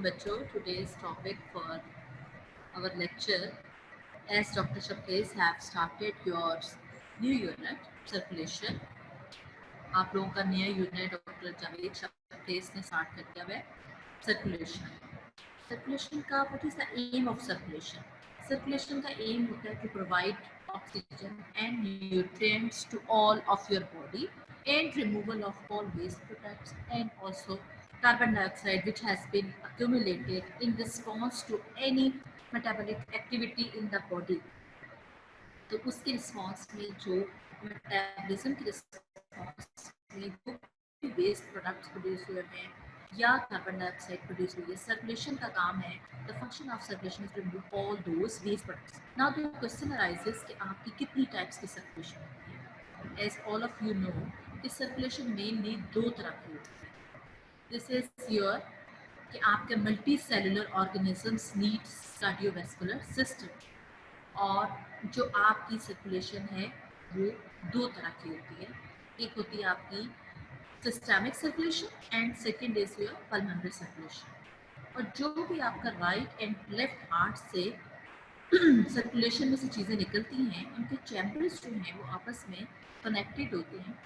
बच्चों, today's topic for our lecture, as Dr. Shapes have started your new unit, circulation. आप लोगों का नया यूनिट डॉक्टर जावेद शपेस ने स्टार्ट कर दिया है, सर्कुलेशन। सर्कुलेशन का what is the aim of circulation? Circulation का एम होता है to provide oxygen and nutrients to all of your body and removal of all waste products and also carbon dioxide which has been accumulated in response to any metabolic activity in the body. तो उसके response में जो metabolism के response में जो waste products produce हुए हैं या कार्बन डाइऑक्साइड प्रोड्यूस हुई है, सर्कुलेशन का काम है। The function of circulation is to remove all those waste products. Now the question arises कि आपकी कितनी टाइप्स की सर्कुलेशन होती है। As all of you know कि सर्कुलेशन मेनली दो तरह की होती है। दिस इज योर कि आपके multi cellular organisms needs cardiovascular system, और जो आपकी सर्कुलेशन है वो दो तरह की होती है। एक होती है आपकी systemic circulation and second is your pulmonary circulation. और जो भी आपका राइट एंड लेफ्ट हार्ट से सर्कुलेशन में से चीज़ें निकलती हैं, उनके चैम्बर्स जो हैं वो आपस में कनेक्टेड होते हैं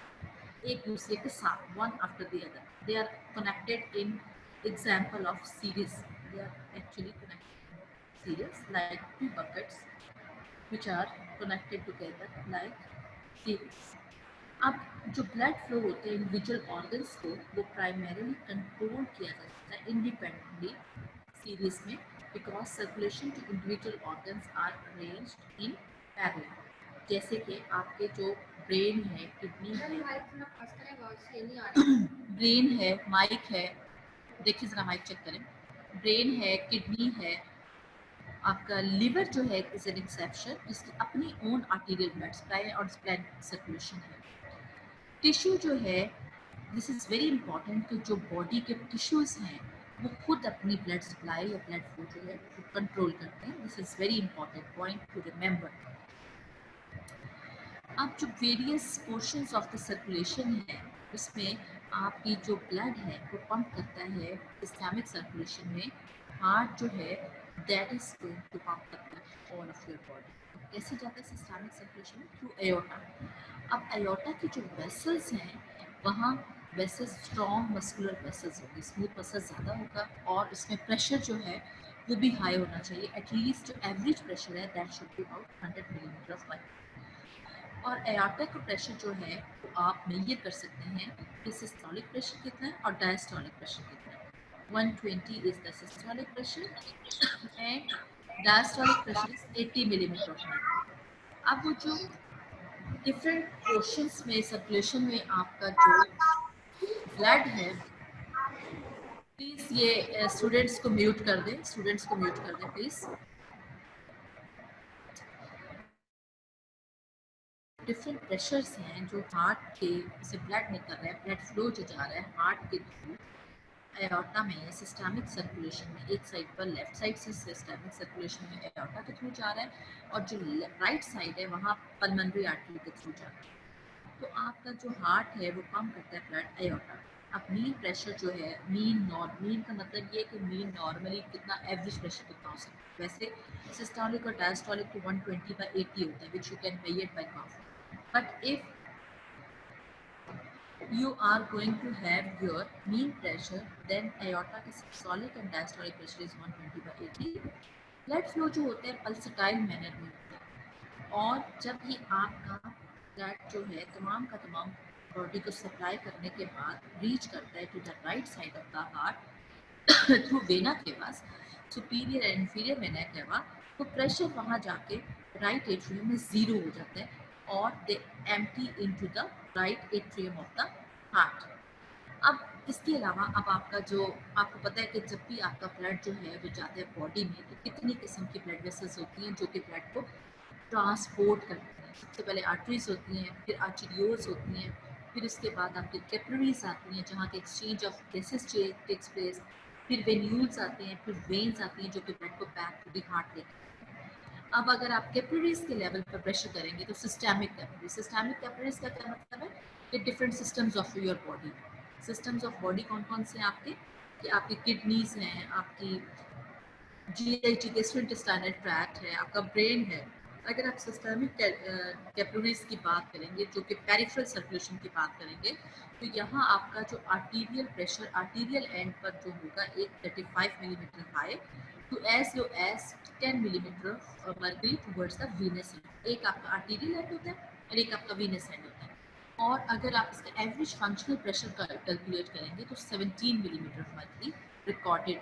एक दूसरे के साथ, one after the other. They are connected in example of series. They are actually connected series like two buckets which are connected together like series. अब जो ब्लड फ्लो होते हैं इंडिविजुअल ऑर्गन्स को, वो प्राइमरीली कंट्रोल किया जा सकता है इंडिपेंडेंटली सीरीज में, because circulation to individual organs are arranged in parallel. जैसे कि आपके जो ब्रेन है, किडनी है, ब्रेन है, माइक है, देखिए ज़रा माइक चेक करें, ब्रेन है, किडनी है, आपका लिवर जो है इज एन एक्सेप्शन जिसकी अपनी ओन आर्टीरियल ब्लड सप्लाई और स्प्लेनिक सर्कुलेशन है। टिश्यू जो है, दिस इज़ वेरी इंपॉर्टेंट कि जो बॉडी के टिश्यूज़ हैं वो खुद अपनी ब्लड सप्लाई या ब्लड फ्लो जो है वो कंट्रोल करते हैं। This is very important point two remember. अब जो various portions of the circulation है, उसमें आपकी जो ब्लड है वो पंप करता है इस्लामिक सर्कुलेशन में। हार्ट जो है that is going to pump करता है ऑल ऑफ योर बॉडी। कैसे जाता है सिस्टमिक सर्कुलेशन में? Through aorta. अब एयोर्टा की जो वेसल्स हैं वहाँ वेसल्स स्ट्रॉन्ग मस्कुलर वेसल्स होंगे, स्मूथ मसल ज़्यादा होगा, और इसमें प्रेशर जो है वो भी हाई होना चाहिए। एटलीस्ट जो एवरेज प्रेशर है that should be about 100 millimetre of mercury. और एयोर्टा का प्रेशर जो है वो आप मेजर कर सकते हैं कि सिस्टोलिक प्रेशर कितना है और डायस्टोलिक प्रेशर कितना है। 120 is the systolic pressure and diastolic pressure is 80 millimetre of mercury. अब वो जो डिफरेंट पोर्शंस में सर्कुलेशन में आपका जो ब्लड है, प्लीज़ ये स्टूडेंट्स को म्यूट कर दें, स्टूडेंट्स को म्यूट कर दें प्लीज़। डिफरेंट प्रेशर्स हैं जो हार्ट के से ब्लड निकल रहा है, ब्लड फ्लो जो जा रहा है हार्ट के थ्रू एयोर्टा में सिस्टमिक सर्कुलेशन में, एक साइड पर लेफ्ट साइड से सिस्टमिक सर्कुलेशन में एयोर्टा के थ्रू जा रहा है, और जो राइट साइड है वहाँ पल्मोनरी आर्टरी के थ्रू जा रहा है। तो आपका जो हार्ट है वो पंप करता है ब्लड एयोर्टा। अब मीन प्रेशर जो है, मीन का मतलब ये है कि मीन नॉर्मली कितना, एवरेज प्रेशर कितना हो सकता है। वैसे सिस्टोलिक और डायस्टोलिक तो 120/80 होता है, which you can measure by mouth. But if you are going to have your mean pressure, then aorta की systolic and diastolic pressure is 120/80. Blood flow जो होता है पल्सटाइल मैनर में होता है, और जब ये आपका ब्लड जो है तमाम का तमाम बॉडी को सप्लाई करने के बाद रीच करता है to the right side of the heart through vena के पास, सुपीरियर एंड इंफीरियर वेना के पास, तो प्रेशर वहाँ जाके राइट एट्रियम में ज़ीरो हो जाता है और they empty into the right atrium of the heart. अब इसके अलावा अब आपका जो, आपको पता है कि जब भी आपका ब्लड जो है वो जाता है बॉडी में, तो कितनी किस्म की ब्लड वेसल्स होती हैं जो कि ब्लड को ट्रांसपोर्ट करती हैं। सबसे पहले आर्टरीज होती हैं, फिर आर्टेरियोल्स होती हैं, फिर उसके बाद आपकी कैपिलरीज आती हैं जहाँ के exchange of gases takes place, फिर वेन्यूल्स आते हैं, फिर वेन्स आती हैं जो कि ब्लड को बैक टू द हार्ट लेकर। अब अगर आप कैपिलरीज के लेवल पर प्रेशर करेंगे तो सिस्टमिक कैपिलरीज का क्या मतलब है कि different systems of your body. Systems of body कौन कौन से हैं आपके? कि आपकी किडनीज हैं, आपकी जीआईटी गैस्ट्रोइंटेस्टाइनल ट्रैक्ट है, आपका ब्रेन है। अगर आप सिस्टमिक कैपिलरीज की बात करेंगे, जो कि पेरिफेरल सर्कुलेशन की बात करेंगे, तो यहाँ आपका जो आर्टीरियल प्रेशर आर्टीरियल एंड पर जो होगा एक 35 millimetre high to as low as 10 millimetre mercury towards the venous end. एक आपका आर्टीरियल एंड होता है और एक आपका वीनस एंड होता है। और अगर आप इसका एवरेज फंक्शनल प्रेशर कैलकुलेट करेंगे तो 17 मिलीमीटर मर्करी रिकॉर्डेड।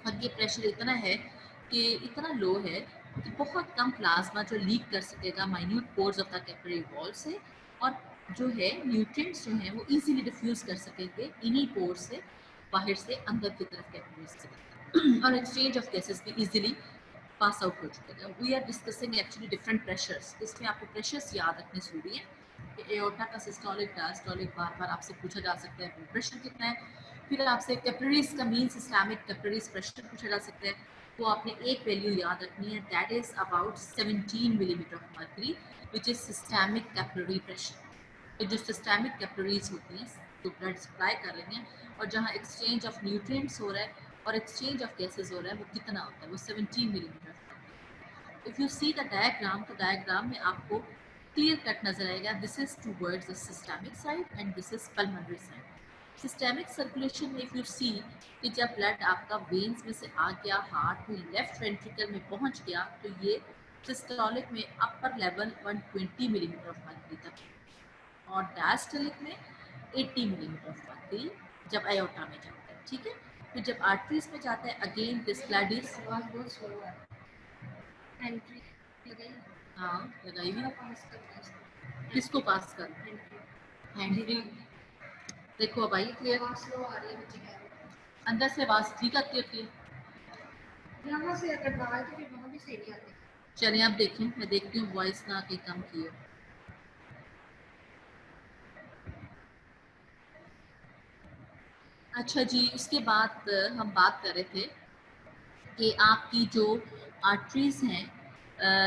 और ये प्रेशर इतना है कि इतना लो है कि बहुत कम प्लाज्मा जो लीक कर सकेगा minute pores of the capillary wall से, और जो है न्यूट्रिएंट्स जो हैं वो इजीली डिफ्यूज कर सकेंगे इन्हीं पोर से बाहर से अंदर की तरफ कैपिलरी से और एक्सचेंज ऑफ गैसेस भी इजीली पास आउट हो चुकेगा। We are discussing actually different pressures. इसमें आपको प्रेशर्स याद रखने जरूरी है कि एओर्टा का सिस्टोलिक डायस्टोलिक बार बार आपसे पूछा जा सकता है ब्लड प्रेशर कितना है। फिर आपसे कैपिलरीज का मीन सिस्टमिक कैपिलरीज प्रेशर पूछा जा सकता है, तो आपने एक वैल्यू याद रखनी है, that is about 17 millimetre of mercury which is systemic capillary pressure. तो जो सिस्टमिक कैपिलरीज होती हैं जो ब्लड सप्लाई कर रही हैं और जहाँ एक्सचेंज ऑफ न्यूट्रिएंट्स हो रहा है और एक्सचेंज ऑफ गैसेस हो रहा है, वो कितना होता है, वो 17 millimetre. If you see the diagram, तो डायग्राम में आपको क्लियर कट नजर आएगा, this is towards the systemic side and this is pulmonary side. Systemic circulation में इफ यू सी कि जब ब्लड आपका वेन्स में से आ गया हार्ट में लेफ्ट वेंट्रिकल में पहुंच गया, तो ये सिस्टोलिक में upper level 120 millimetre of mercury तक, और डायस्टोलिक में 80 मिलीमीटर ऑफ मर्करी जब आयोटा में जाता है। ठीक है, फिर जब आर्टरीज में जाता है अगेन दिस ब्लड इज बहुत स्लो है। हाँ लगाई हुई, किसको पास कर हैंड्री। देखो अब आई क्लियर, अंदर से आवाज ठीक आती है, यहाँ से अगर बाहर तो फिर वहाँ भी सही नहीं आती। चलिए आप देखें, मैं देखती हूँ वॉइस ना आके कम की है। अच्छा जी, उसके बाद हम बात कर रहे थे कि आपकी जो आर्टरीज हैं,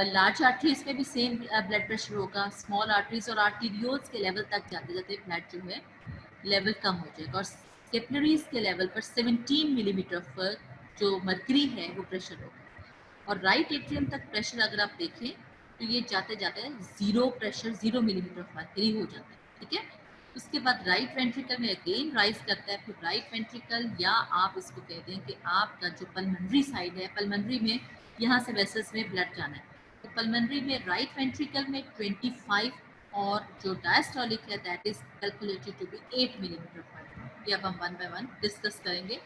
लार्ज आर्टरीज में भी सेम ब्लड प्रेशर होगा, स्मॉल आर्टरीज और आर्टीरियोल्स के लेवल तक जाते जाते ब्लड जो है लेवल कम हो जाएगा, और कैपिलरीज के लेवल पर 17 मिलीमीटर पर जो मर्करी है वो प्रेशर होगा। और राइट एट्रियम तक प्रेशर अगर आप देखें तो ये जाते जाते zero pressure 0 millimetre of mercury हो जाता है। ठीक है, उसके बाद राइट वेंट्रिकल में अगेन राइज करता है, फिर राइट वेंट्रिकल, या आप इसको कहते हैं कि आपका जो पल्मोनरी साइड है, पल्मोनरी में यहाँ से वेसल्स में ब्लड जाना है, तो पल्मोनरी में राइट वेंट्रिकल में 25 और जो डायस्टोलिक है that is calculated to be 8 millimetre of mercury. ये अब हम वन बाय वन डिस्कस करेंगे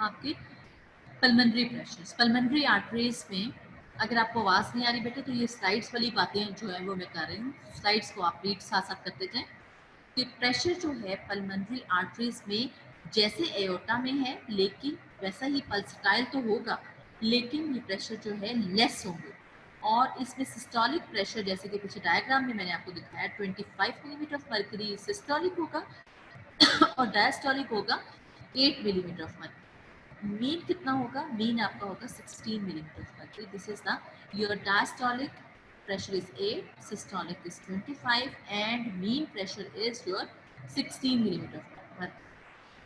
आपके पल्मोनरी प्रेशर्स। पल्मोनरी आर्टरीज में अगर आपको आवाज़ नहीं आ रही बेटे तो ये स्लाइड्स वाली बातें जो है वो मैं कर रही हूँ, स्लाइड्स को आप रीड साथ साथ करते जाएं। कि प्रेशर जो है पल्मोनरी आर्टरीज में जैसे एओर्टा में है, लेकिन वैसा ही पल्सटाइल तो होगा, लेकिन ये प्रेशर जो है लेस होंगे। और इसमें सिस्टोलिक प्रेशर जैसे कि पीछे डायग्राम में मैंने आपको दिखाया 25 मिलीमीटर ऑफ मर्करी सिस्टोलिक होगा और डायस्टोलिक होगा 8 मिलीमीटर ऑफ मर्करी। मीन कितना होगा, मीन आपका होगा 16 millimetre of mercury. This is the your diastolic pressure is 8, systolic is 25 and mean pressure is your 16 millimeter of mercury.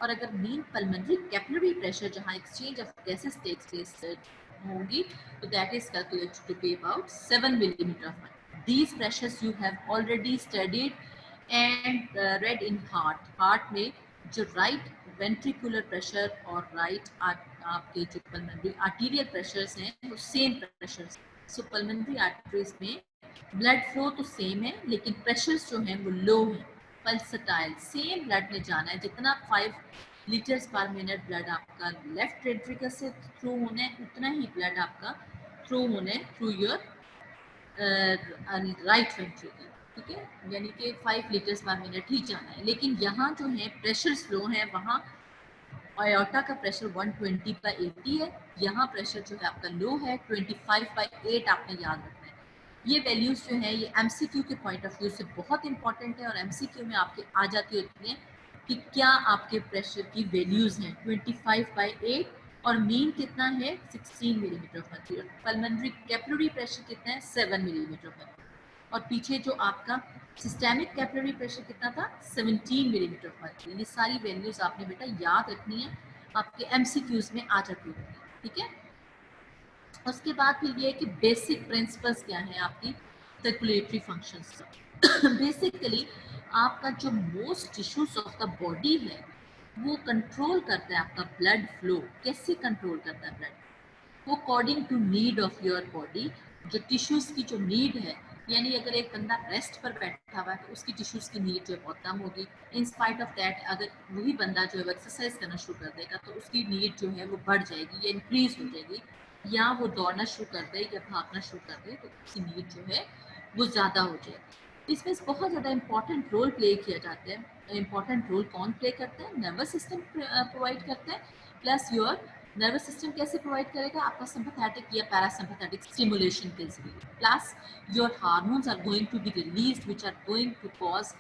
और अगर mean pulmonary capillary pressure जहाँ exchange of gases takes place होगी, तो that is calculated to be about 7 millimeter of mercury. These pressures you have already studied and read in heart. Heart में जो right ventricular pressure और right आपके जो pulmonary arterial pressures हैं वो same pressures। सो pulmonary arteries में blood flow तो same है लेकिन प्रेशर्स जो हैं वो लो हैं, पल्सटाइल, सेम ब्लड में जाना है। जितना 5 लीटर्स पर मिनट ब्लड आपका लेफ्ट वेंट्रिकल से थ्रू होना है, उतना ही ब्लड आपका थ्रू होना है थ्रू योर राइट वेंट्रिकल। ठीक है, यानी कि 5 लीटर्स पर मिनट ही जाना है। लेकिन यहाँ जो है प्रेशर स्लो है, वहाँ आयोटा का प्रेशर 120/80 है, यहाँ प्रेशर जो है आपका लो है 25/8। आपने याद रखना है ये वैल्यूज जो है ये एमसीक्यू के पॉइंट ऑफ व्यू से बहुत इंपॉर्टेंट है, और एमसीक्यू में आपके आ जाती होती है कि क्या आपके प्रेशर की वैल्यूज हैं 25/8 और मीन कितना है 16 millimetre of mercury. Pulmonary capillary pressure कितना है 7 मिलीमीटर ऑफ मर्क्यूरी, और पीछे जो आपका सिस्टेमिक कैपिलरी प्रेशर कितना था 17 मिलीमीटर ऑफ मर्क्यूरी। ये सारी वैल्यूज आपने बेटा याद रखनी है आपके एमसीक्यूज में आ जाती होगी, ठीक है। उसके बाद फिर ये है कि बेसिक प्रिंसिपल्स क्या है आपकी सर्कुलेटरी फंक्शंस का। बेसिकली आपका जो most tissues of the body है वो कंट्रोल करता है आपका ब्लड फ्लो। कैसे कंट्रोल करता है ब्लड, वो according to need of your body, जो टिश्यूज की जो नीड है, यानी अगर एक बंदा रेस्ट पर बैठा हुआ है तो उसकी टिश्यूज की नीड जो है बहुत कम होगी। इन स्पाइट ऑफ दैट अगर वही बंदा जो है एक्सरसाइज करना शुरू कर देगा तो उसकी नीड जो है वो बढ़ जाएगी या इंक्रीज हो जाएगी, या वो दौड़ना शुरू कर दे या भागना शुरू कर दे तो उसकी नीड जो है वो ज़्यादा हो जाएगी। इसमें बहुत ज़्यादा इंपॉर्टेंट रोल प्ले किया जाता है। इंपॉर्टेंट रोल कौन प्ले करता है, नर्वस सिस्टम प्रोवाइड करता है, प्लस योर नर्वस सिस्टम कैसे प्रोवाइड करेगा, आपका सिंपैथेटिक या पैरासिम्पैथेटिक स्टिमुलेशन के जरिए, plus your hormones are going to be released which are going to cause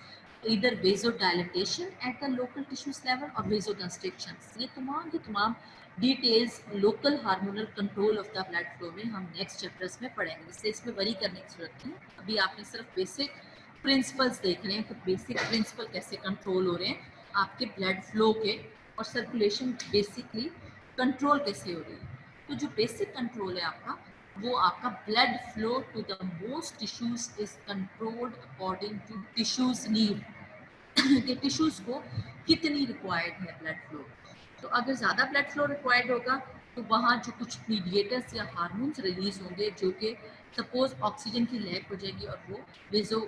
इधर vasodilatation at the local tissues level और वेजोकंस्ट्रिक्शन। ये तमाम details local hormonal control of the blood flow में हम next chapters में पढ़ेंगे, जिससे इसमें वरी करने की जरूरत नहीं है। अभी आपने सिर्फ बेसिक प्रिंसिपल्स देख रहे हैं कि बेसिक प्रिंसिपल कैसे कंट्रोल हो रहे हैं आपके ब्लड फ्लो के, और सर्कुलेशन बेसिकली कंट्रोल कैसे हो रही है। तो जो बेसिक कंट्रोल है आपका, वो आपका blood flow to the most tissues is controlled according to tissues need कि टिश्यूज को कितनी रिक्वायर्ड है ब्लड फ्लो। तो अगर ज़्यादा ब्लड फ्लो रिक्वायर्ड होगा तो वहाँ जो कुछ मीडिएटर्स या हार्मोन्स रिलीज होंगे जो कि सपोज ऑक्सीजन की लैक हो जाएगी और वो वेजो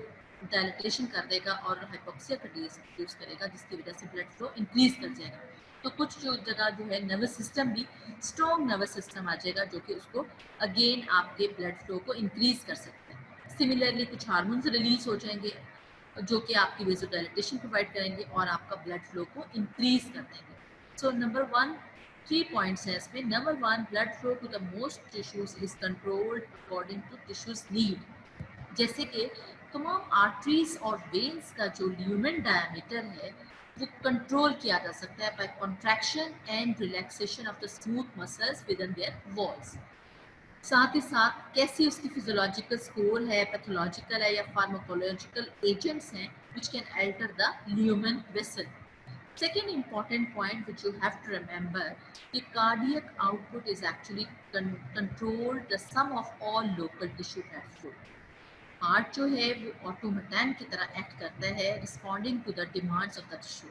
डायलेटेशन कर देगा और हाइपोक्सिया प्रोड्यूस करेगा, जिसकी वजह से ब्लड फ्लो इंक्रीज कर जाएगा। तो कुछ जो जगह जो है नर्वस सिस्टम भी स्ट्रॉन्ग नर्वस सिस्टम आ जाएगा जो कि उसको अगेन आपके ब्लड फ्लो को इंक्रीज कर सकते हैं। सिमिलरली कुछ हार्मोन्स रिलीज हो जाएंगे जो कि आपकी वेजोडाइलेटेशन प्रोवाइड करेंगे और आपका ब्लड फ्लो को इंक्रीज कर देंगे। सो नंबर वन, 3 पॉइंट्स है इसमें। Number one, blood flow to the most tissues is controlled according to tissues need. जैसे कि तमाम आर्टरीज और वेन्स का जो ल्यूमेन डायमीटर है वो कंट्रोल किया जा सकता है by contraction and relaxation of the smooth muscles within their walls. साथ ही साथ कैसी उसकी फिजियोलॉजिकल स्कोर है, पैथोलॉजिकल है या फार्माकोलॉजिकल एजेंट्स हैं which can alter the lumen vessel. Second important point which you have to remember, the cardiac output is actually controlled the sum of all local tissue blood flow. Heart जो है वो automaton की तरह act करता है responding to the demands of the tissue.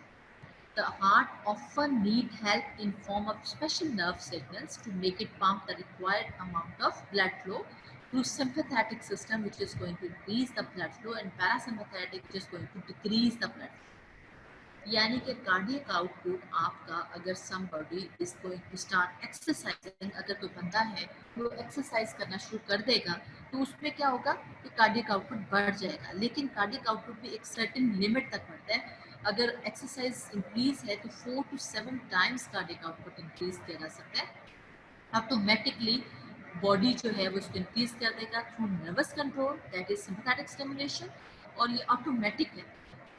The heart often need help in form of special nerve signals to make it pump the required amount of blood flow through sympathetic system which is going to increase the blood flow and parasympathetic which is going to decrease the blood flow. यानी कि cardiac output आपका, अगर somebody is going to start exercising, अगर कोई बंदा है वो exercise करना शुरू कर देगा तो उसमें क्या होगा कि कार्डियक आउटपुट बढ़ जाएगा, लेकिन कार्डियक आउटपुट भी एक सर्टेन लिमिट तक बढ़ता है। अगर एक्सरसाइज इंक्रीज है तो 4 to 7 times cardiac output increase किया जा सकता है। ऑटोमेटिकली बॉडी जो है वो उसको इंक्रीज कर देगा through nervous control that is sympathetic stimulation, और ये ऑटोमेटिक है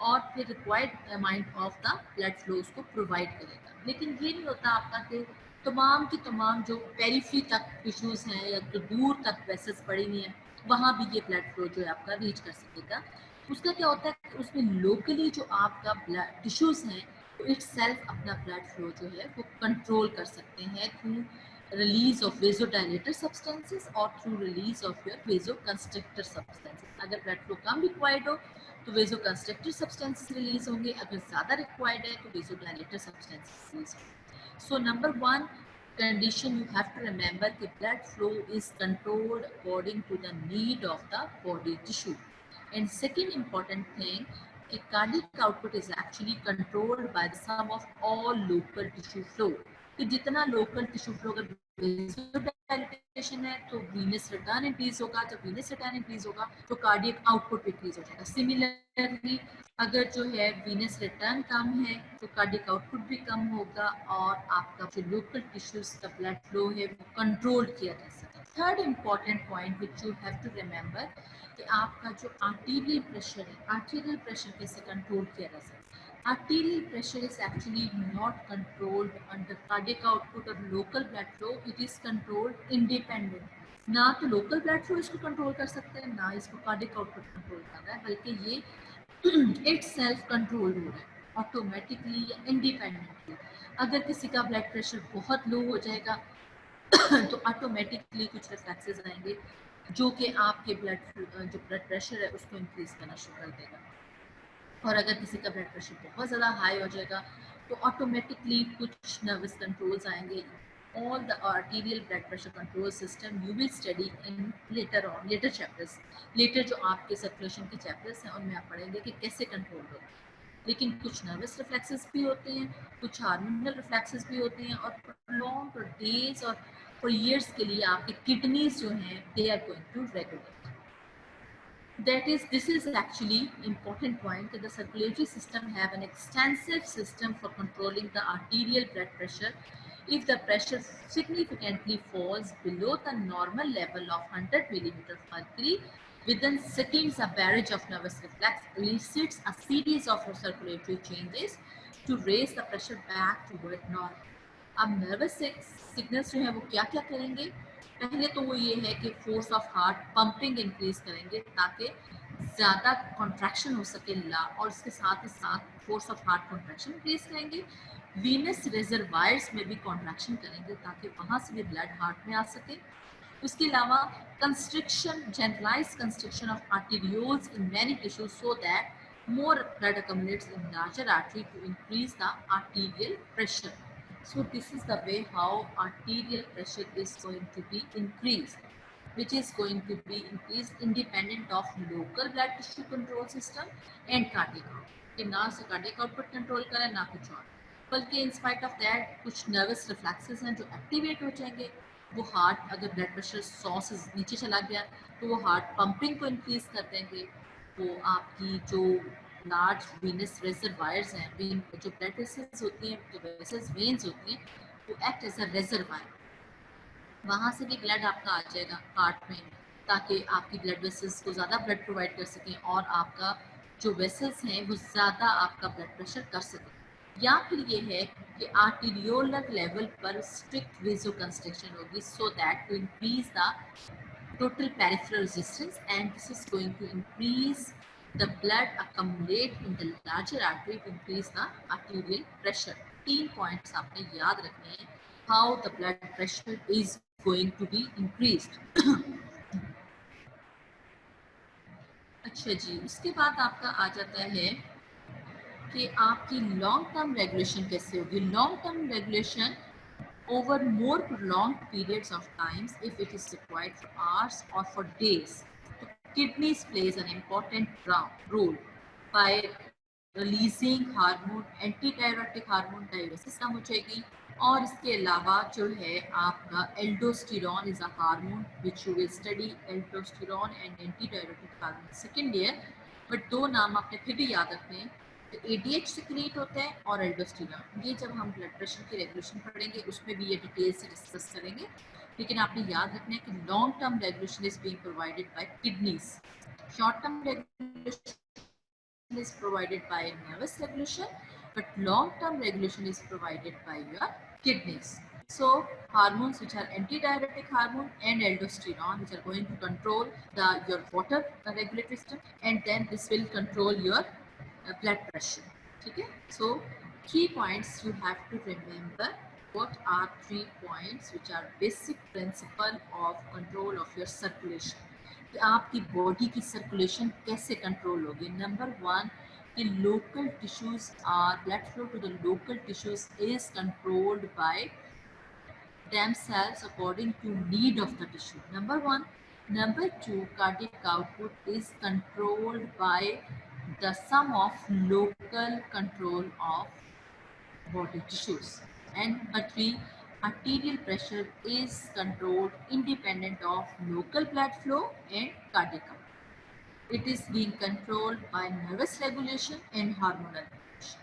और फिर required amount of the blood flow उसको प्रोवाइड करेगा। लेकिन ये नहीं होता आपका कि तमाम की तमाम जो पेरिफेरी तक टिश्यूज हैं या जो दूर तक वेसल्स पड़ी हुई हैं वहाँ भी ये ब्लड फ्लो जो है आपका रीच कर सकेगा। उसका क्या होता है कि उसमें लोकली जो आपका ब्लड टिश्यूज हैं तो इट सेल्फ अपना ब्लड फ्लो जो है वो कंट्रोल कर सकते हैं through release of vasodilator substances और through release of your vasoconstrictor substances. अगर blood flow कम required हो तो vasoconstrictor substances release होंगे, अगर ज़्यादा required है तो vasodilator substances release होंगे. So number one condition you have to remember कि blood flow is controlled according to the need of the body tissue. And second important thing कि cardiac output is actually controlled by the sum of all local tissue flow. कि जितना local tissue flow अगर वेसोडाइलेटेशन है तो venous return increase होगा, जब venous return increase होगा तो कार्डियक आउटपुट इंक्रीज हो जाएगा। सिमिलरली अगर जो है वीनस रिटर्न कम है तो कार्डियक आउटपुट भी कम होगा और आपका जो लोकल टिश्यूज का ब्लड फ्लो है वो कंट्रोल किया जा सकता है। Third important point which you have to remember कि आपका जो आर्टीरियल प्रेशर है, आर्टीरियल प्रेशर कैसे कंट्रोल किया जा सकता है। Arterial pressure is actually not controlled under cardiac output or local blood flow. It is controlled independent. ना तो local blood flow इसको कंट्रोल कर सकते हैं, ना इसको cardiac output कंट्रोल कर रहा है, बल्कि ये itself कंट्रोल हो रहा है। ऑटोमेटिकली या इंडिपेंडेंटली। अगर किसी का ब्लड प्रेशर बहुत लो हो जाएगा तो ऑटोमेटिकली कुछ रिफ्लेक्सेस आएंगे जो कि आपके जो ब्लड प्रेशर है उसको इंक्रीज करना शुरू कर देगा। और अगर किसी का ब्लड प्रेशर बहुत ज़्यादा हाई हो जाएगा तो ऑटोमेटिकली कुछ नर्वस कंट्रोल्स आएंगे। All the arterial blood pressure control system you will study in later chapters. Later जो आपके सर्कुलेशन के चैप्टर्स हैं उनमें आप पढ़ेंगे कि कैसे कंट्रोल होगा। लेकिन कुछ नर्वस रिफ्लेक्सेस भी होते हैं, कुछ हार्मोनल रिफ्लेक्सेस भी होते हैं, और लॉन्ग और डेज और फॉर ईयर्स के लिए आपकी किडनीज जो हैं they are going to regulate. This is actually important point that the circulatory system have an extensive system for controlling the arterial blood pressure. If the pressure significantly falls below the normal level of 100 millimeter mercury, within seconds a barrage of nervous reflex elicits a series of circulatory changes to raise the pressure back toward normal. अब nervous signals जो है वो क्या क्या करेंगे? पहले तो वो ये है कि force of heart pumping increase करेंगे ताकि ज़्यादा कॉन्ट्रैक्शन हो सके और उसके साथ ही साथ force of heart contraction increase करेंगे। वीनस रिजर्वायर्स में भी कॉन्ट्रैक्शन करेंगे ताकि वहाँ से भी ब्लड हार्ट में आ सके। उसके अलावा constriction, generalize constriction of arterioles in many tissues so that more blood accumulates in larger artery to increase the arterial pressure. So this is the way how arterial pressure is going to be increased, which is going to be increased independent of local blood tissue control system and cardiac output. कि ना से cardiac output control करें ना कुछ और, बल्कि in spite of that कुछ nervous reflexes हैं जो activate हो जाएंगे। वो हार्ट, अगर ब्लड प्रेशर 100 से नीचे चला गया तो वो हार्ट पंपिंग को इंक्रीज कर देंगे। वो आपकी जो लार्ज वीनस रिजर्वायर्स हैं, जो ब्लड वेसल्स होती हैं, जो वेसल्स वेन्स होती हैं, वो एक्ट एज अ रिजर्वायर। वहाँ से भी ब्लड आपका आ जाएगा हार्ट में ताकि आपकी ब्लड वेसल्स को ज़्यादा ब्लड प्रोवाइड कर सकें और आपका जो वेसल्स हैं वो ज़्यादा आपका ब्लड प्रेशर कर सकें। या फिर ये है कि आर्टीरियोलर लेवल पर स्ट्रिक्ट वेसोकंस्ट्रिक्शन होगी so that to increase the total peripheral resistance, and this is going to increase the blood accumulate in the larger artery to increase the arterial pressure. 3 points आपने याद रखने हैं how the blood pressure is going to be increased. अच्छा जी, उसके बाद आपका आ जाता है कि आपकी लॉन्ग टर्म रेगुलेशन कैसे होगी। Long term regulation over more prolonged periods of times if it is required for hours or for days. So kidneys plays an important role by releasing hormone, antidiuretic hormone diuresis कम हो जाएगी। और इसके अलावा जो है आपका aldosterone is a hormone which you will study aldosterone and antidiuretic hormone second year, but दो नाम आपने फिर भी याद रखने हैं। ADH सिक्रीट होता है और एल्डोस्टेरॉन। ये जब हम ब्लड प्रेशर की रेगुलेशन पढ़ेंगे उसमें भी ये डिटेल से डिस्कस करेंगे, लेकिन आपने याद रखना है कि long term regulation is being provided by kidneys, short term regulation is provided by nervous regulation, but long term regulation is provided by your kidneys. So hormones which are antidiuretic hormone and aldosterone which are going to control your water regulatory system, and then this will control your blood pressure. Okay, so 3 points you have to remember. What are 3 points which are basic principle of control of your circulation, कि आपकी body की circulation कैसे control होगी। Number 1 कि local tissues are blood flow to the local tissues is controlled by themselves according to need of the tissue. Number 1. Number 2, cardiac output is controlled by the sum of local control of body tissues. And number 3, arterial pressure is controlled independent of local blood flow and cardiac output. It is being controlled by nervous regulation and hormonal regulation.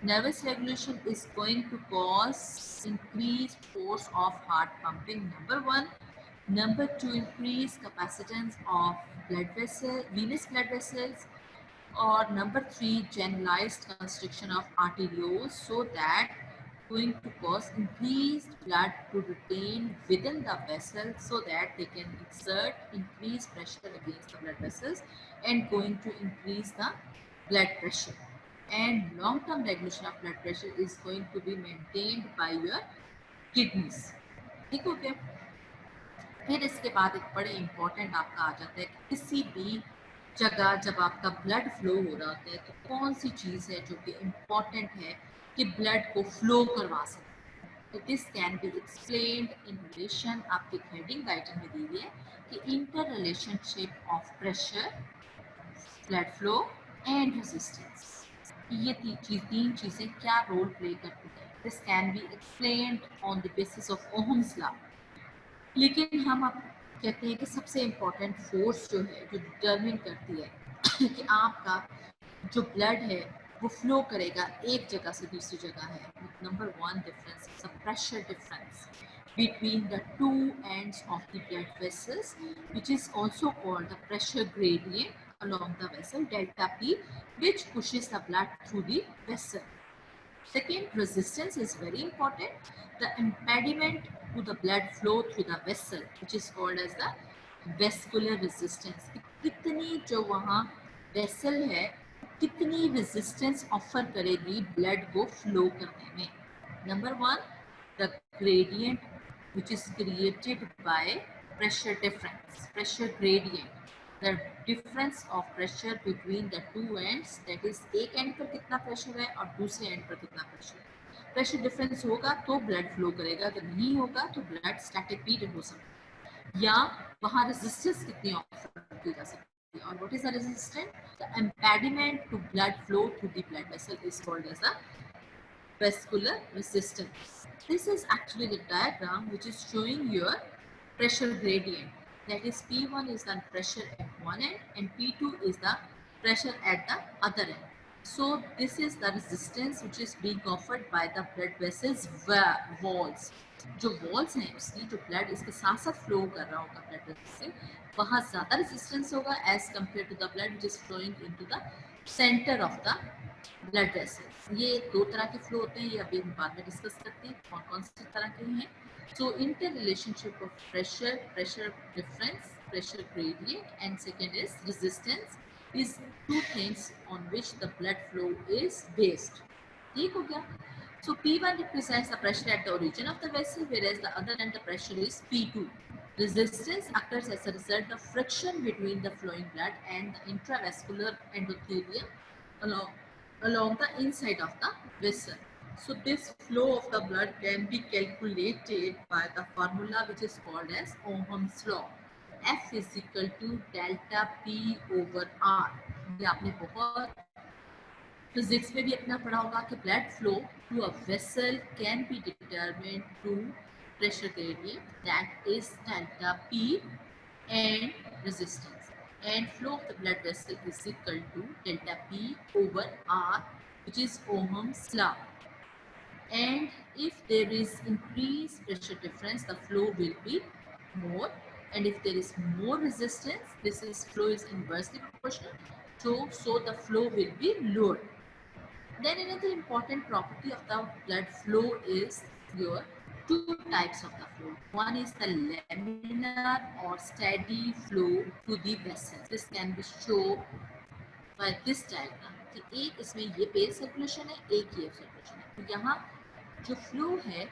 Nervous regulation is going to cause increased force of heart pumping, number 1. Number 2, increased capacitance of venous blood vessels. Or number 3, generalized constriction of arterioles, so that going to cause increased blood to retain within the vessel so that they can exert increased pressure against the blood vessels and going to increase the blood pressure. and long term regulation of blood pressure is going to be maintained by your kidneys. ठीक हो गया? फिर इसके बाद एक बड़े important आपका आ जाता है कि किसी भी जगह जब आपका ब्लड फ्लो हो रहा होता है तो कौन सी चीज़ है जो कि इम्पॉर्टेंट है कि ब्लड को फ्लो करवा सके. तो this can be explained in relation, आपकी हेडिंग टाइटल में दी हुई है कि inter relationship of pressure, blood flow and resistance. ये तीन चीज़ें क्या रोल प्ले करती है. This can be explained on the basis of Ohm's law. लेकिन हम अब कहते हैं कि सबसे इम्पॉर्टेंट फोर्स जो है जो डिटरमिन करती है कि आपका जो ब्लड है वो फ्लो करेगा एक जगह से दूसरी जगह है. Number one difference is the pressure difference between the two ends of the blood vessels, which is also called the pressure gradient along the vessel delta P, which pushes the blood through the vessel. Second, resistance is very important. The impediment to the blood flow through the vessel, which is called as the vascular resistance. कितनी जो वहाँ vessel है कितनी resistance offer करेगी blood को flow करने में. Number one, the gradient which is created by pressure difference, pressure gradient, the difference of pressure between the two ends, that is एक एंड पर कितना प्रेशर है और दूसरे एंड पर कितना प्रेशर है. प्रेशर डिफरेंस होगा तो ब्लड फ्लो करेगा, अगर नहीं होगा तो ब्लड स्टैटिक पीरियड हो सकता है. या वहाँ रेजिस्टेंस कितनी ऑफर की जा सकती है. और what is the resistance? The impediment to blood flow through the blood vessel is called as the vascular resistance. This is actually the diagram which is showing your pressure gradient. That is P1 is the pressure at one end and P2 is the pressure at the other end. So this is the resistance which is being offered by the blood vessels walls. जो walls हैं उसकी जो blood इसके साथ साथ flow कर रहा होगा blood vessel से वहाँ ज़्यादा resistance होगा as compared to the blood which is flowing into the center of the blood vessels. ये दो तरह के फ्लो होते हैं, ये अभी हम बाद में डिस्कस करते हैं कौन कौन सी तरह के हैं. So inter relationship of pressure, pressure difference, pressure gradient and second is resistance is two things on which the blood flow is based. ठीक हो गया. So P1 represents the pressure at the origin of the vessel, whereas the other end the pressure is P2. Resistance occurs as a result of friction between the flowing blood and the intravascular endothelium along the inside of the vessel. So this flow of the blood can be calculated by the formula which is called as Ohm's law. F is equal to delta P over R. ये आपने बहुत physics में भी अपना पढ़ा होगा कि blood flow through a vessel can be determined through pressure gradient that is delta P and resistance. And flow of the blood vessel is equal to delta P over R, which is Ohm's law. And if there is increased pressure difference, the flow will be more. And if there is more resistance, flow is inversely proportional. So the flow will be lower. Then another important property of the blood flow is your two types of the flow. One is the laminar or steady flow to the vessels. This can be shown by this diagram. कि एक इसमें ये page circulation है, एक ये circulation है. तो यहाँ जो फ्लो है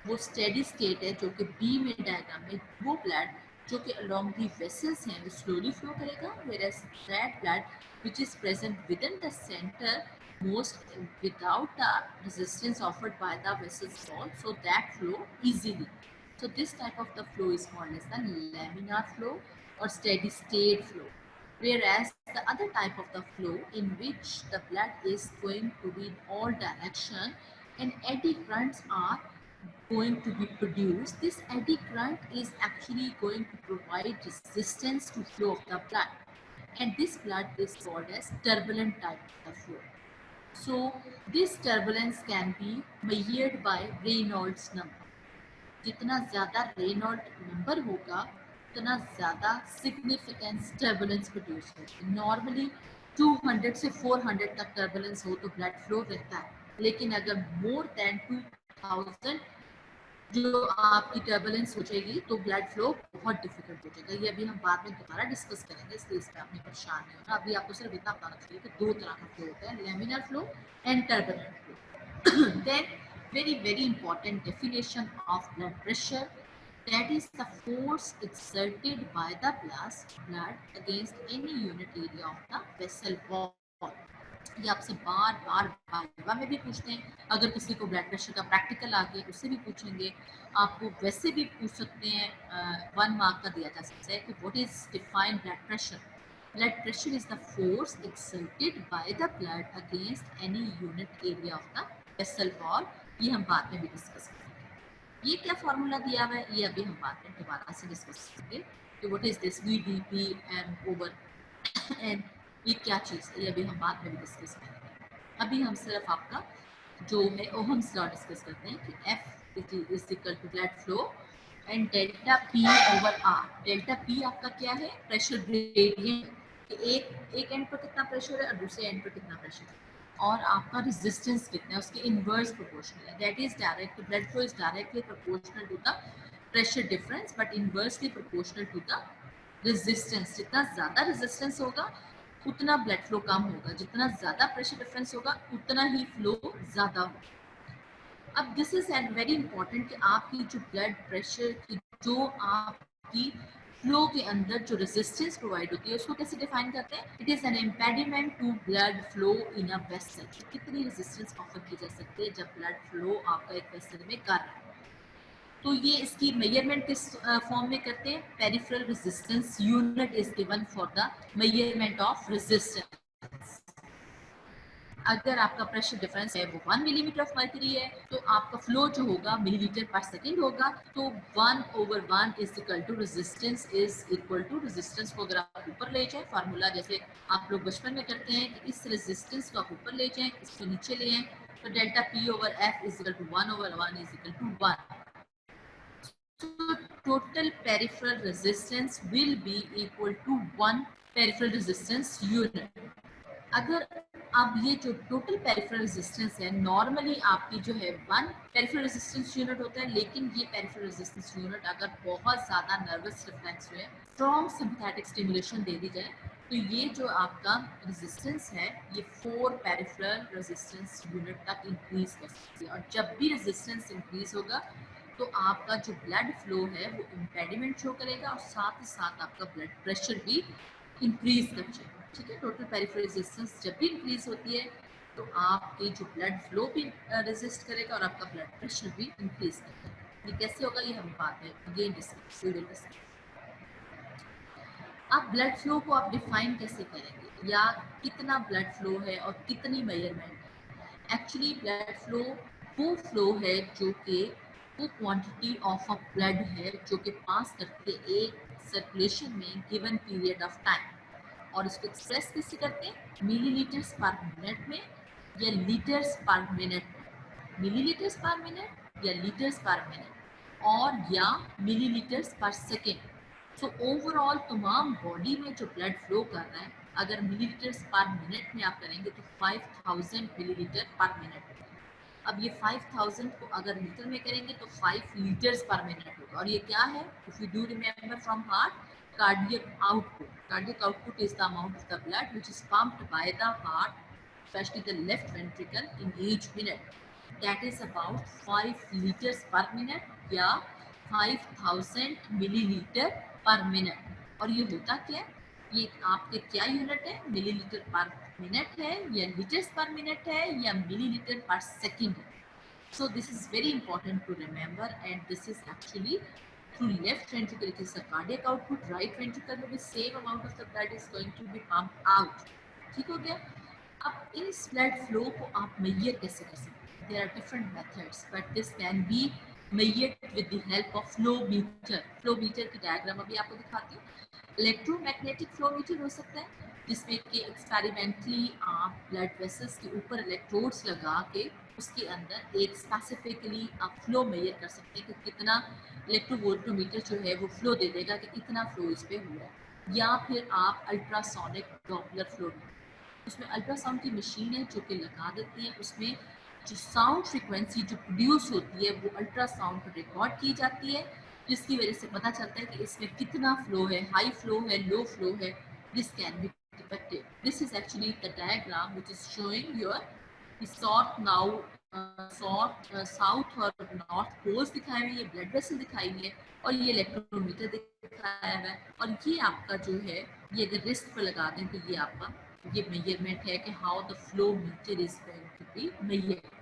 वो स्टेडी स्टेट है, जो कि बी में डायग्राम में वो ब्लड जो कि along the vessels हैं वो slowly flow करेगा, whereas that blood which is present within the center most without the resistance offered by the vessels wall, so that flow easily. So this type of the flow is called as the laminar flow or steady state flow. Whereas the other type of the flow in which the blood is going to be in all direction and eddy currents are going to be produced. This eddy current is actually going to provide resistance to flow of the blood, and this blood is called as turbulent type of flow. So this turbulence can be measured by Reynolds number. जितना ज़्यादा Reynold number होगा उतना ज़्यादा significance turbulence produce होगी. Normally 200 से 400 तक turbulence हो तो ब्लड फ्लो रहता है, लेकिन अगर मोर देन 2000 जो आपकी टर्बुलेंस हो जाएगी तो ब्लड फ्लो बहुत डिफिकल्ट हो जाएगा। ये अभी हम बाद में दोबारा डिस्कस करेंगे, इसलिए इसमें आपने परेशान नहीं होना। अभी आपको सिर्फ इतना बताना चाहिए कि दो तरह का फ्लो होता है, laminar flow and turbulent flow. Then very important definition of blood pressure, that is the force exerted by the blood against any unit area of the vessel wall। ये आपसे बार बार वाइवा में भी पूछते हैं, अगर किसी को ब्लड प्रेशर का प्रैक्टिकल आ गया उससे भी पूछेंगे, आपको वैसे भी पूछ सकते हैं। 1 मार्क का दिया जा सकता है कि what is defined blood pressure. Blood pressure is the force exerted by the blood against any unit area of the vessel wall. ये हम बाद में भी डिस्कस करेंगे। ये क्या फॉर्मूला दिया हुआ है, ये अभी हम बाद में दोबारा से डिस्कस करेंगे कि what is this V D P M over N, ये क्या चीज़ है, ये अभी हम बाद में भी डिस्कस करेंगे। अभी हम सिर्फ आपका जो है ओहम्स लॉ डिस्कस करते हैं कि F is equal to blood flow and delta P over R। Delta P आपका क्या है, प्रेशर ग्रेडियंट। एक एंड पर कितना प्रेशर है और दूसरे एंड पर कितना प्रेशर है, और आपका रेजिस्टेंस कितना है, उसके इनवर्स प्रोपोर्शनल है। That is direct, blood flow is directly proportional to the pressure difference but inversely proportional to the resistance. जितना ज़्यादा रेजिस्टेंस होगा उतना ब्लड फ्लो कम होगा, जितना ज़्यादा प्रेशर डिफरेंस होगा उतना ही फ्लो ज़्यादा होगा। अब this is and very important कि आपकी जो ब्लड प्रेशर की जो आपकी फ्लो के अंदर जो रेजिस्टेंस प्रोवाइड होती है उसको कैसे डिफाइन करते हैं। It is an impediment to blood flow in a vessel. कितनी रेजिस्टेंस ऑफर की जा सकती है जब ब्लड फ्लो आपका एक वेसल में कर रहा है। तो ये इसकी मेजरमेंट किस फॉर्म में करते हैं, peripheral resistance unit is given for the measurement of resistance. अगर आपका प्रेशर डिफरेंस है वो 1 मिलीमीटर ऑफ मर्करी है तो आपका फ्लो जो होगा मिलीलीटर पर सेकेंड होगा। तो 1/1 is equal to resistance is equal to, resistance को अगर आप ऊपर ले जाएं, फार्मूला जैसे आप लोग बचपन में करते हैं कि इस रेजिस्टेंस को आप ऊपर ले जाएं, इसको नीचे ले आए, तो delta P over F is equal to 1/1 is equal to 1। So total peripheral resistance will be equal to 1 peripheral resistance unit। अगर अब ये जो टोटल पेरिफेरल रेजिस्टेंस है, नॉर्मली आपकी जो है 1 पेरिफेरल रेजिस्टेंस यूनिट होता है, लेकिन ये पेरिफेरल रेजिस्टेंस यूनिट अगर बहुत ज़्यादा नर्वस रिफ्लेक्स हुए, स्ट्रॉन्ग सिंपैथेटिक स्टिमुलेशन दे दी जाए, तो ये जो आपका रेजिस्टेंस है ये 4 पेरिफेरल रेजिस्टेंस यूनिट तक इंक्रीज कर सकती है। और जब भी रेजिस्टेंस इंक्रीज होगा तो आपका जो ब्लड फ्लो है वो इम्पेडिमेंट शो करेगा और साथ ही साथ आपका ब्लड प्रेशर भी इंक्रीज कर जाएगा। ठीक है, टोटल पेरिफेरल रेजिस्टेंस जब भी इंक्रीज होती है तो आपके जो ब्लड फ्लो भी रेजिस्ट करेगा और आपका ब्लड प्रेशर भी इंक्रीज करेगा। ये कैसे होगा ये हम बात है अगेन डिस्कस। अब ब्लड फ्लो को आप डिफाइन कैसे करेंगे, या कितना ब्लड फ्लो है और कितनी मेजरमेंट है। एक्चुअली ब्लड फ्लो वो फ्लो है जो कि वो क्वांटिटी ऑफ अ ब्लड है जो कि पास करती है एक सर्कुलेशन में गिवन पीरियड ऑफ टाइम। और इसको एक्सप्रेस कैसे करते हैं, मिलीलीटर्स पर मिनट में या लीटर्स पर मिनट में। मिलीलीटर्स पर मिनट या लीटर्स पर मिनट और या मिलीलीटर्स पर सेकेंड। सो ओवरऑल तमाम बॉडी में जो ब्लड फ्लो कर रहा है, अगर मिलीलीटर्स पर मिनट में आप करेंगे तो 5000 मिलीलीटर पर मिनट। अब ये 5000 को अगर लीटर में करेंगे तो 5 लीटर्स पर मिनट होगा। और ये क्या है, if you do remember from heart, cardiac output। Cardiac output is the amount of the blood which is pumped by the heart, especially the left ventricle, in each minute. That is about 5 liters per minute या 5000 millilitre पर minute. और ये होता क्या है, ये आपके क्या यूनिट है, मिलीलीटर पर मिनट है या लीटर्स पर मिनट है या मिलीलीटर पर सेकेंड है। So this is very important to remember, and this is actually through left ventricle it is the cardiac output, right ventricle में भी same amount of the blood is going to be pumped out। ठीक हो गया। अब इस blood flow को आप major कैसे कर सकते हैं, there are different methods but this can be measured with the help of flow meter। Flow meter की डायग्राम अभी आपको दिखाती हूँ। इलेक्ट्रोमैग्नेटिक फ्लो मीटर हो सकता है जिसमें कि एक्सपेरिमेंटली आप ब्लड वेसल्स के ऊपर इलेक्ट्रोड्स लगा के उसके अंदर एक स्पेसिफिकली आप फ्लो मेजर कर सकते हैं कि कितना इलेक्ट्रोवोल्टोमीटर जो है वो फ्लो दे देगा कि कितना फ्लो इस पे हुआ है। या फिर आप अल्ट्रासोनिक डॉपलर फ्लो, उसमें अल्ट्रासाउंड की मशीन है जो कि लगा देती है, उसमें जो साउंड फ्रीक्वेंसी जो प्रोड्यूस होती है वो अल्ट्रासाउंड पर रिकॉर्ड की जाती है, जिसकी वजह से पता चलता है कि इसमें कितना फ्लो है, हाई फ्लो है, लो फ्लो है. This can be detected. This is actually the diagram which is showing your sort now south और नॉर्थ पोल्स दिखाए हुए, ये ब्लड वेसल दिखाई हुई है और ये इलेक्ट्रोमीटर दिखाया हुआ है. और ये आपका जो है, ये अगर रिस्ट पर लगा दें तो ये आपका ये मेजरमेंट है कि how the flow meter is going to be measured.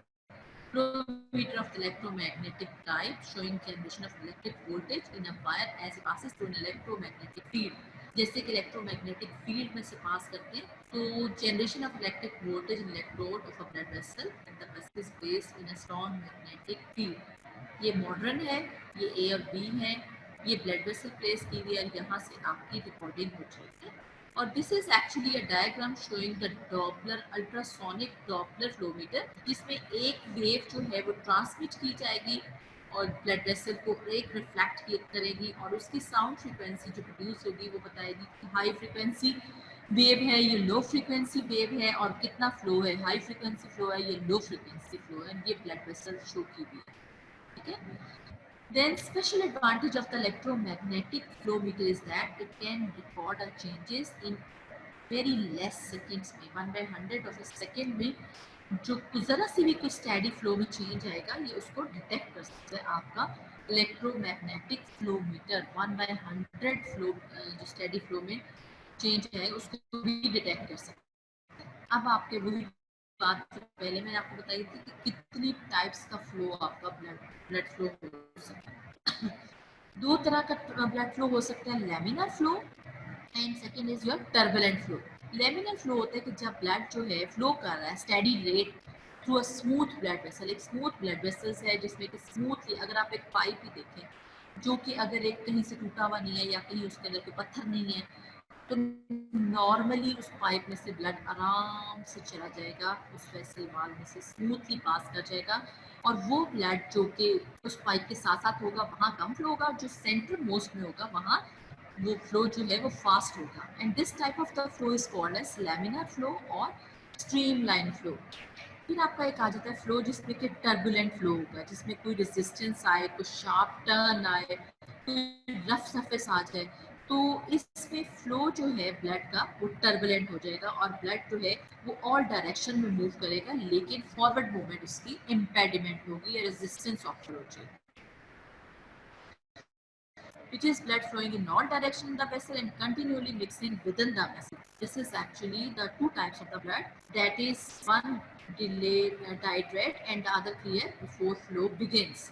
Flow meter of the electromagnetic type showing generation of electric voltage in a wire as it passes through an electromagnetic field. जैसे कि electromagnetic field में से पास करते हैं तो generation of electric voltage in electrode of a blood vessel and the vessel is placed in a strong magnetic field. ये modern है, ये ए और बी है, ये ब्लड वेसल प्लेस की हुई है, यहाँ से आपकी रिकॉर्डिंग हो रही है. और this is actually a diagram showing the Doppler ultrasonic Doppler flowmeter, जिसमें एक वेव जो है वो ट्रांसमिट की जाएगी और ब्लड वेसल को एक रिफ्लेक्ट करेगी और उसकी साउंड फ्रीक्वेंसी जो प्रोड्यूस होगी वो बताएगी कि हाई फ्रीक्वेंसी वेव है, ये लो फ्रीक्वेंसी वेव है और कितना फ्लो है, हाई फ्रीक्वेंसी फ्लो है, ये लो फ्रीक्वेंसी फ्लो है. ये ब्लड वेसल शो की हुई है. ठीक है. Then special advantage of the electromagnetic flow meter is that it can record the changes in very less seconds में 1/100 of a second में जो ज़रा सी भी कुछ स्टेडी फ्लो में चेंज आएगा ये उसको डिटेक्ट कर सकता है आपका इलेक्ट्रोमैग्नेटिक फ्लो मीटर. 1/100 फ्लो जो स्टेडी फ्लो में चेंज है उसको भी डिटेक्ट कर सकता है. अब आपके वही बात से पहले मैंने आपको बताई थी कि कितनी टाइप्स का फ्लो आपका ब्लड फ्लो हो सकता है. दो तरह का ब्लड फ्लो हो सकता है, laminar flow and second is your turbulent flow. Laminar flow होता है कि जब ब्लड जो है फ्लो कर रहा है steady rate through a smooth blood vessel. एक स्मूथ ब्लड वेसल्स है जिसमें कि स्मूथली अगर आप एक पाइप ही देखें जो कि अगर एक कहीं से टूटा हुआ नहीं है या कहीं उसके अंदर कोई पत्थर नहीं है तो नॉर्मली उस पाइप में से ब्लड आराम से चला जाएगा, उस वेसल वाल में से स्मूथली पास कर जाएगा और वो ब्लड जो कि उस पाइप के साथ साथ होगा वहाँ कम फ्लो होगा, जो सेंटर मोस्ट में होगा वहाँ वो फ्लो जो है वो फास्ट होगा. And this type of the flow is called as laminar flow और स्ट्रीमलाइन फ्लो. फिर आपका एक आ जाता है फ्लो जिसमें कि टर्बुलेंट फ्लो होगा, जिसमें कोई रेजिस्टेंस आए, कोई शार्प टर्न आए, कोई रफ सरफेस आ जाए तो इसमें फ्लो जो है ब्लड का वो टर्बुलेंट हो जाएगा और ब्लड जो है वो ऑल डायरेक्शन में मूव करेगा लेकिन फॉरवर्ड मूवमेंट उसकी इम्पेडिमेंट होगी या रेजिस्टेंस ऑफ फ्लो चाहिए. Which is blood flowing in all directions in the vessel and continually mixing within the vessel. This is actually the two types of the blood. That is one delayed dyed red and the other clear before flow begins.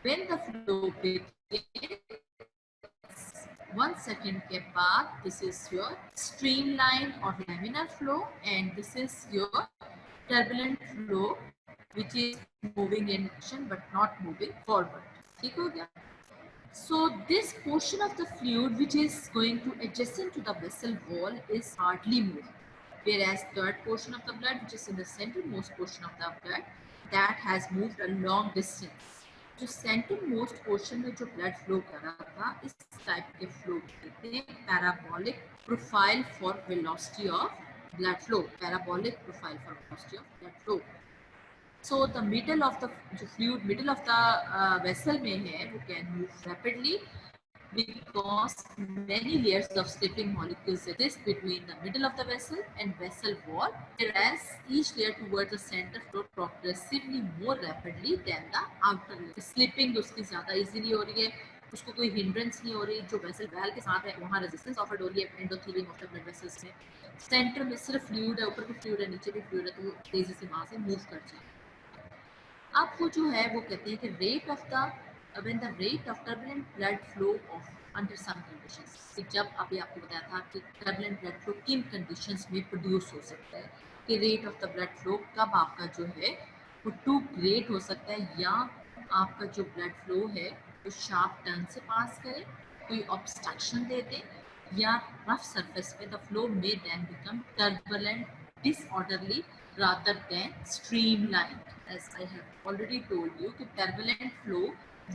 When the flow begins, 1 second के बाद this is your streamline or laminar flow and this is your turbulent flow which is moving in motion but not moving forward. ठीक हो गया. So this portion of the fluid which is going to adjacent to the vessel wall is hardly moved, whereas third portion of the blood which is in the centermost portion of the blood that has moved a long distance. जो सेंटरमोस्ट portion में जो blood flow कर रहा था इस type के flow कहते हैं parabolic profile for velocity of blood flow. Parabolic profile for velocity of blood flow. So the middle of the जो fluid middle of the vessel में है वो can move rapidly because many layers of sleeping molecules exist between the middle of the vessel and vessel wall, whereas each layer towards the center flow progressively more rapidly than the outer layer. Slipping उसकी ज़्यादा easily हो रही है, उसको कोई hindrance नहीं हो रही. जो vessel wall के साथ है वहाँ resistance offered हो रही है endothelium of the blood vessels में. सेंटर में सिर्फ फ्लूइड है, ऊपर भी फ्लूइड है, नीचे भी फ्लूइड है, तो तेजी से वहाँ से मूव कर जाए. अब वो जो है वो कहते हैं कि rate of the when the rate of turbulent blood flow of under some conditions. जब अभी आपको बताया था कि टर्बुलेंट ब्लड फ्लो किन कंडीशंस में प्रोड्यूस हो सकता है, कि rate of the blood flow कब आपका जो है वो टू ग्रेट हो सकता है या आपका जो ब्लड फ्लो है वो शार्प टर्न से पास करे, कोई ऑब्स्ट्रक्शन दे दे या रफ सरफेस पे the flow may then become turbulent disorderly rather than streamlined. As I have already told you कि turbulent flow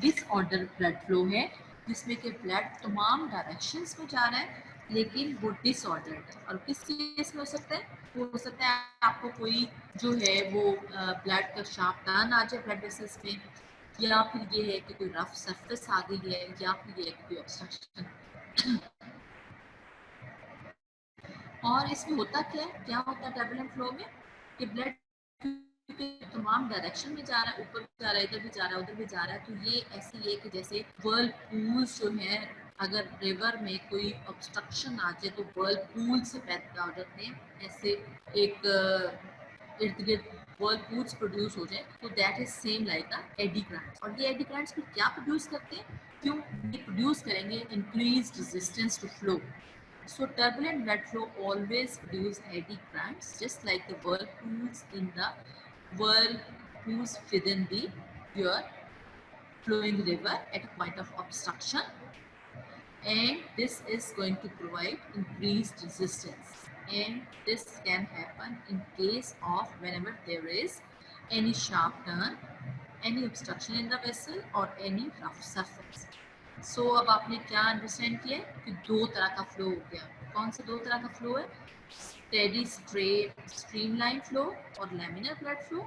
disorder blood flow है जिसमें कि blood तमाम directions में जा रहा है लेकिन वो डिसऑर्डर्ड है। और किस केस में हो सकता है? हो सकता है आपको कोई जो है वो ब्लड का शार्प टर्न आ जाए ब्लड वेसल्स में, या फिर ये है कि कोई रफ सरफेस आ गई है, या फिर ये है कि कोई ऑब्स्ट्रक्शन। और इसमें होता क्या होता है टर्बुलेंट फ्लो में कि ब्लड तमाम डायरेक्शन में जा रहा है, ऊपर भी जा रहा है, इधर भी जा रहा है, उधर भी जा रहा है। तो ये ऐसी है कि जैसे व्हर्लपूल्स जो है, अगर रिवर में कोई ऑब्स्ट्रक्शन आ जाए तो व्हर्लपूल से पैदा हो जाते हैं, ऐसे एक इर्द गिर्द व्हर्लपूल्स प्रोड्यूस हो जाए, तो that is same like a eddy current. और ये एडी करंट्स फिर क्या प्रोड्यूस करते हैं? क्यों ये प्रोड्यूस करेंगे? Increase resistance to flow. So turbulent blood flow always produce eddy currents, just like the whirlpools in the whirlpools within the your flowing river at a point of obstruction, and this is going to provide increased resistance. And this can happen in case of whenever there is any sharp turn, any obstruction in the vessel or any rough surface. सो अब आपने क्या understand किया कि दो तरह का flow हो गया। कौन से दो तरह का फ्लो है? स्टेडी स्ट्रेट स्ट्रीमलाइन फ्लो और लैमिनर ब्लड फ्लो।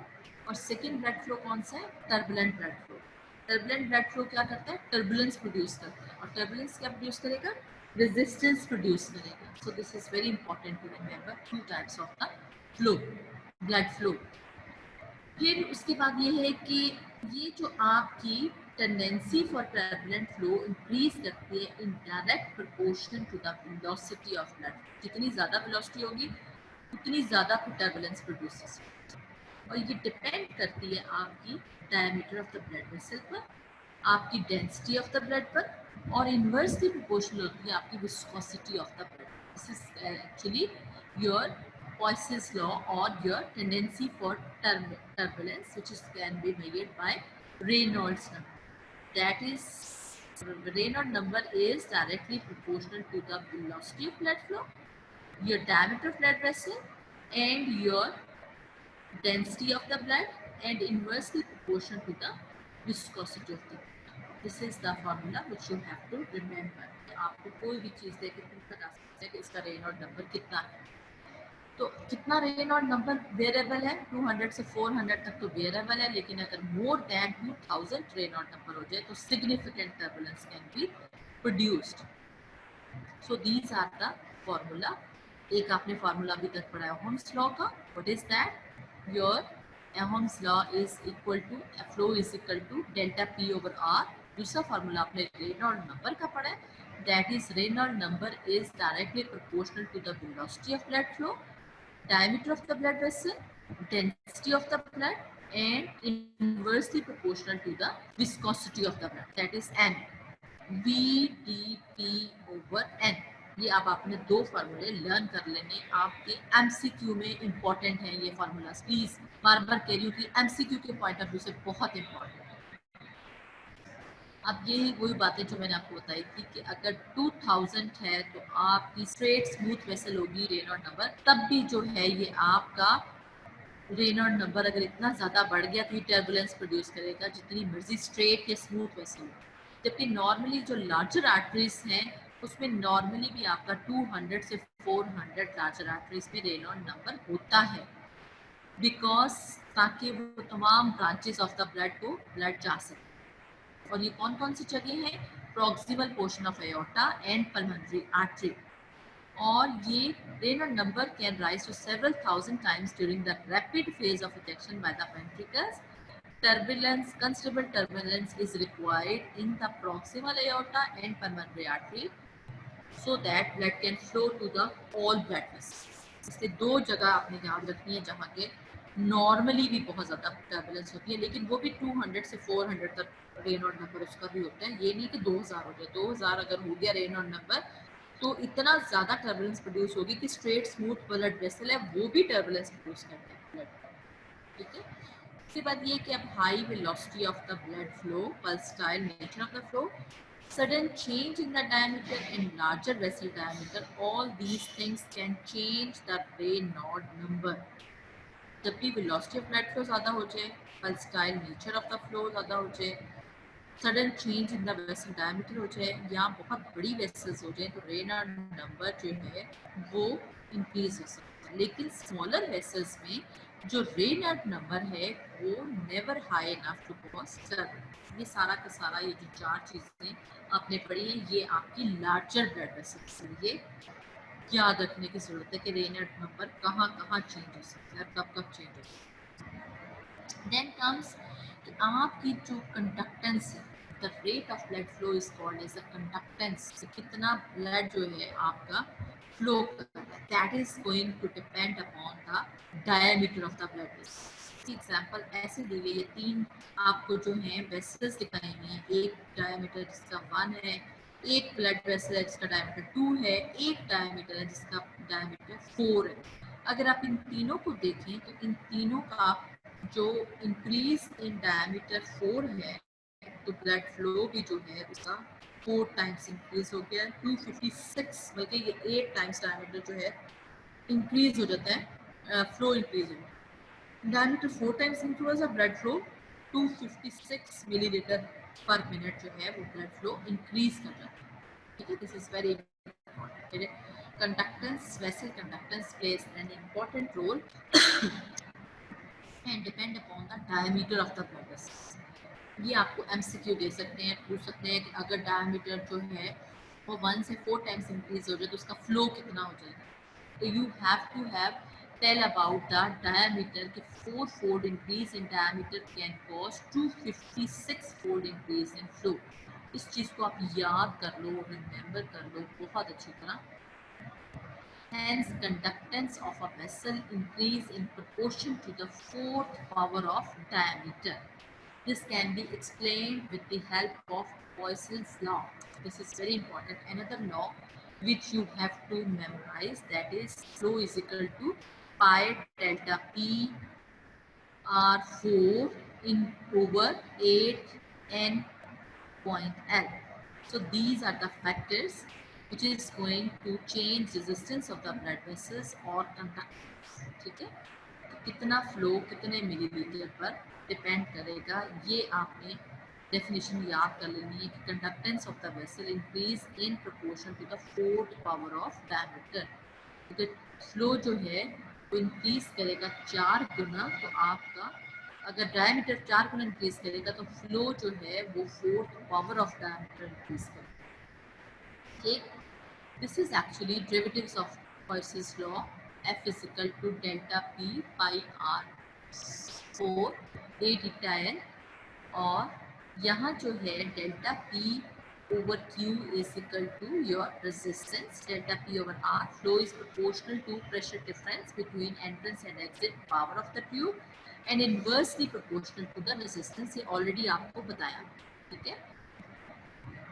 और सेकंड ब्लड फ्लो कौन सा है? Turbulent blood flow. Turbulent blood flow क्या करता है? टर्बुलेंस प्रोड्यूस करता है। और टर्बुलेंस क्या प्रोड्यूस करेगा? रेजिस्टेंस प्रोड्यूस करेगा। So this is very important to remember two types of the flow, blood flow. फिर उसके बाद ये है कि ये जो आपकी tendency for turbulent flow increase करती है in direct proportion to the velocity of blood. जितनी ज़्यादा वेलोसिटी होगी उतनी ज़्यादा टर्बुलेंस प्रोड्यूस। और ये डिपेंड करती है आपकी diameter of the blood vessel पर, आपकी डेंसिटी ऑफ द ब्लड पर, और इन्वर्सली प्रोपोर्शनल होती है आपकी viscosity of the blood. This is actually your Poisson's law or your tendency for turbulence, which is can be measured by Reynolds number. That is, Reynolds number is directly proportional to the velocity of blood flow, your diameter of blood vessel, and your density of the blood, and inversely proportional to the viscosity of the blood. This is the formula which you have to remember. आपको कोई भी चीज़ देके पूछा जा सकता है कि इसका रेनॉल्ड नंबर कितना है। तो कितना रेनॉल्ड नंबर वेरिएबल है? 200 से 400 तक तो वेरिएबल है, लेकिन अगर मोर देन 2000 रेनॉल्ड नंबर हो जाए तो significant turbulence can be produced. So these are the formula. एक आपने फार्मूला अभी तक पढ़ा है ओहम्स लॉ का। What is that? Your Ohm's law is equal to flow is equal to delta P over R. दूसरा फार्मूला आपने Reynold number का पढ़ा है, that is Reynold number is directly proportional to the velocity of blood flow, diameter of the blood vessel, density of the blood, and inversely proportional to the viscosity of the blood, that is N. VdP over N. ये अब आपने दो फार्मूले learn कर लेने, आपके MCQ में important हैं ये फार्मूलाज। प्लीज बार बार कह रही हूँ कि एमसीक्यू के पॉइंट ऑफ व्यू से बहुत इंपॉर्टेंट है। अब यही वही बातें जो मैंने आपको बताई थी कि अगर 2000 है तो आपकी स्ट्रेट स्मूथ वेसल होगी रेनॉल्ड नंबर, तब भी जो है ये आपका रेनॉल्ड नंबर अगर इतना ज़्यादा बढ़ गया तो ये टर्बुलेंस प्रोड्यूस करेगा, जितनी मर्जी स्ट्रेट या स्मूथ वेसल हो। जबकि नॉर्मली जो लार्जर आर्टरीज हैं उसमें नॉर्मली भी आपका 200 से 400 लार्जर आर्टरीज में रेनॉल्ड नंबर होता है, बिकॉज ताकि वो तमाम ब्रांचेस ऑफ द ब्लड को ब्लड जा सके। और ये कौन कौन सी जगह है? Proximal portion of aorta and pulmonary artery. और ये Reynold number can rise to several thousand times during the rapid phase of ejection by the ventricles. Turbulence, considerable turbulence is required in the proximal aorta and pulmonary artery so that blood can flow to the all blood vessels. इसलिए दो जगह आपने याद रखनी है जहाँ के normally भी बहुत ज़्यादा टर्बुलेंस होती है, लेकिन वो भी 200 से 400 तक रेनॉल्ड नंबर उसका भी होता है। ये नहीं कि 2000 हो जाए। 2000 अगर हो गया रेनॉल्ड नंबर तो इतना ज़्यादा टर्बुलेंस प्रोड्यूस होगी कि स्ट्रेट स्मूथ ब्लड वेसल है वो भी टर्बुलेंस प्रोड्यूस करते हैं ब्लड। ठीक है। उसके बाद ये कि अब high velocity of the blood flow, pulsatile nature of the flow, sudden change in the diameter and larger vessel diameter, all these things can change the Raynaud number. जब भी velocity of blood flow ज़्यादा हो जाए, pulsatile nature of the flow ज़्यादा हो जाए, sudden change in the vessel diameter हो जाए या बहुत बड़ी वेसल्स हो जाए तो रेनॉल्ड नंबर जो है वो इंक्रीज हो सकता है। लेकिन स्मॉलर वेसल्स में जो रेनॉल्ड नंबर है वो never high enough to cause service. ये सारा का सारा ये जो चार चीज़ें आपने पढ़ी हैं ये आपकी लार्जर ब्लड वेसल्स के लिए याद रखने की जरूरत है कि रेनॉल्ड नंबर कहाँ कहाँ चेंज हो सकता है, कब कब चेंज हो सकता है। देन कम्स कि आपकी जो कंडक्टेंस है, the rate of blood flow is called as the conductance. कितना ब्लड जो है आपका फ्लो करता है, that is going to depend upon the diameter of the blood vessel. Example ऐसे दी गई है, तीन आपको जो है वेसल्स दिखाई हुई हैं, एक डायमीटर जिसका 1 है, एक ब्लड वेसल है जिसका डायमीटर 2 है, एक डायमीटर है जिसका डायमीटर 4 है। अगर आप इन तीनों को देखें तो इन तीनों का जो इंक्रीज इन डायमीटर 4 है तो ब्लड फ्लो भी जो है उसका 4 टाइम्स इंक्रीज हो गया, 256 बल्कि ये 8 टाइम्स डायमीटर जो है इंक्रीज हो जाता है, फ्लो इंक्रीज हो जाता है। डायमीटर 4 टाइम्स इंक्रीज है, ब्लड फ्लो 256 मिलीलीटर पर मिनट जो है वो ब्लड फ्लो इंक्रीज कर जाता है। ठीक है, this is very important. Conductance, vessel conductance plays an important role and depend upon the diameter of the blood vessel. ये आपको एमसीक्यू दे सकते हैं, पूछ सकते हैं कि अगर डायमीटर जो है वो 1 से 4 टाइम्स इंक्रीज हो जाए तो उसका फ्लो कितना हो जाएगा। तो you have to have tell about the diameter कि 4 fold increase in diameter can cause 256 fold increase in flow. इस चीज़ को आप याद कर लो, रिमेंबर कर लो बहुत अच्छी तरह। Hence, conductance of a vessel increase in proportion to the fourth power of diameter. This can be explained with the help of Poisson's law. This is very important. Another law which you have to memorize, that is flow is equal to pi delta P R4 in over 8 n point L. So these are the factors which is going to change resistance of the blood vessels or conductance. ठीक है, तो कितना flow कितने millilitre पर depend करेगा, ये आपने definition याद कर लेनी है कि conductance of the vessel increase in proportion to the fourth power of diameter. तो फ्लो जो है वो इंक्रीज करेगा 4 गुना, तो आपका अगर डायमीटर 4 गुना इंक्रीज करेगा तो फ्लो जो है वो 4th power of diameter increase करेगा। ठीक, this is actually derivatives of Poisson's law, F is equal to delta P pi R 4 A theta N, और यहाँ जो है delta P over Q is equal to your resistance, delta P over R. Flow is proportional to pressure difference between entrance and exit power of the tube and inversely proportional to the resistance. ये already आपको बताया, ठीक है।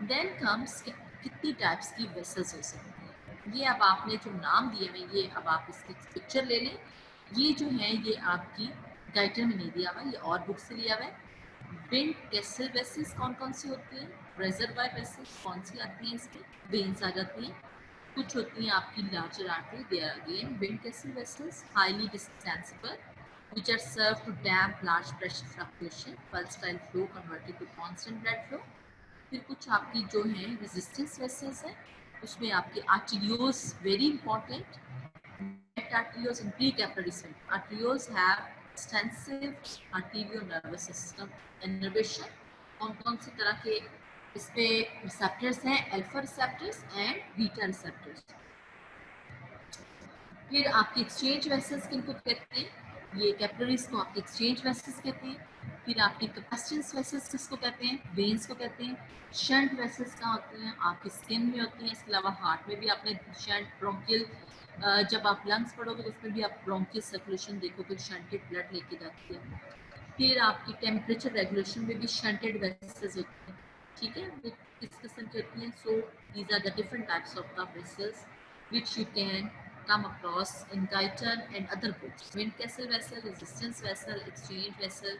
Then comes कितनी types की vessels हो सकती हैं। ये अब आपने जो नाम दिए हुए, ये अब आप इसकी पिक्चर ले लें। ये जो है ये आपकी गाइटर में नहीं दिया हुआ, ये और बुक से लिया हुआ है। विंड कैसल वेसल्स कौन कौन सी होती हैं, रेजरवायर वेसल्स कौन सी आती हैं, इसमें वेन्स आ जाती हैं। कुछ होती हैं आपकी larger artery, they are again windkessel vessels, highly distensible which are served to damp large pressure fluctuation, pulsatile flow converted to constant blood flow। फिर कुछ आपकी जो है रेजिस्टेंस वेसल्स है, उसमें आपके arterioles very important, arterioles and precapillary system. Arterioles have extensive arterial nervous system innervation। कौन सी तरह के इस पे रिसेप्टर्स हैं, alpha receptors and beta receptors. फिर आपकी एक्सचेंज वेसल्स किनको कहते हैं, ये कैपिलरीज को आपके एक्सचेंज वेसल्स कहते हैं। फिर आपकी कैपेसिटेंस वेसल्स किसको कहते हैं, वेन्स को कहते हैं। शंट वेसल्स कहाँ होती हैं, आपकी स्किन में होती हैं। इसके अलावा हार्ट में भी आपने शंट, ब्रोंकियल, जब आप लंग्स पढ़ोगे तो उसमें भी आप ब्रोंकियल सर्कुलेशन देखोगे, शंटेड ब्लड लेके जाती है। फिर आपकी टेम्परेचर रेगुलेशन में भी शंटेड वेसल्स होती हैं, ठीक है। वो किस किस्म की होती हैं, so these are the different types of the vessels which you can come across in Guyton and other books. Wind Kessel vessel, resistance vessel, exchange vessel,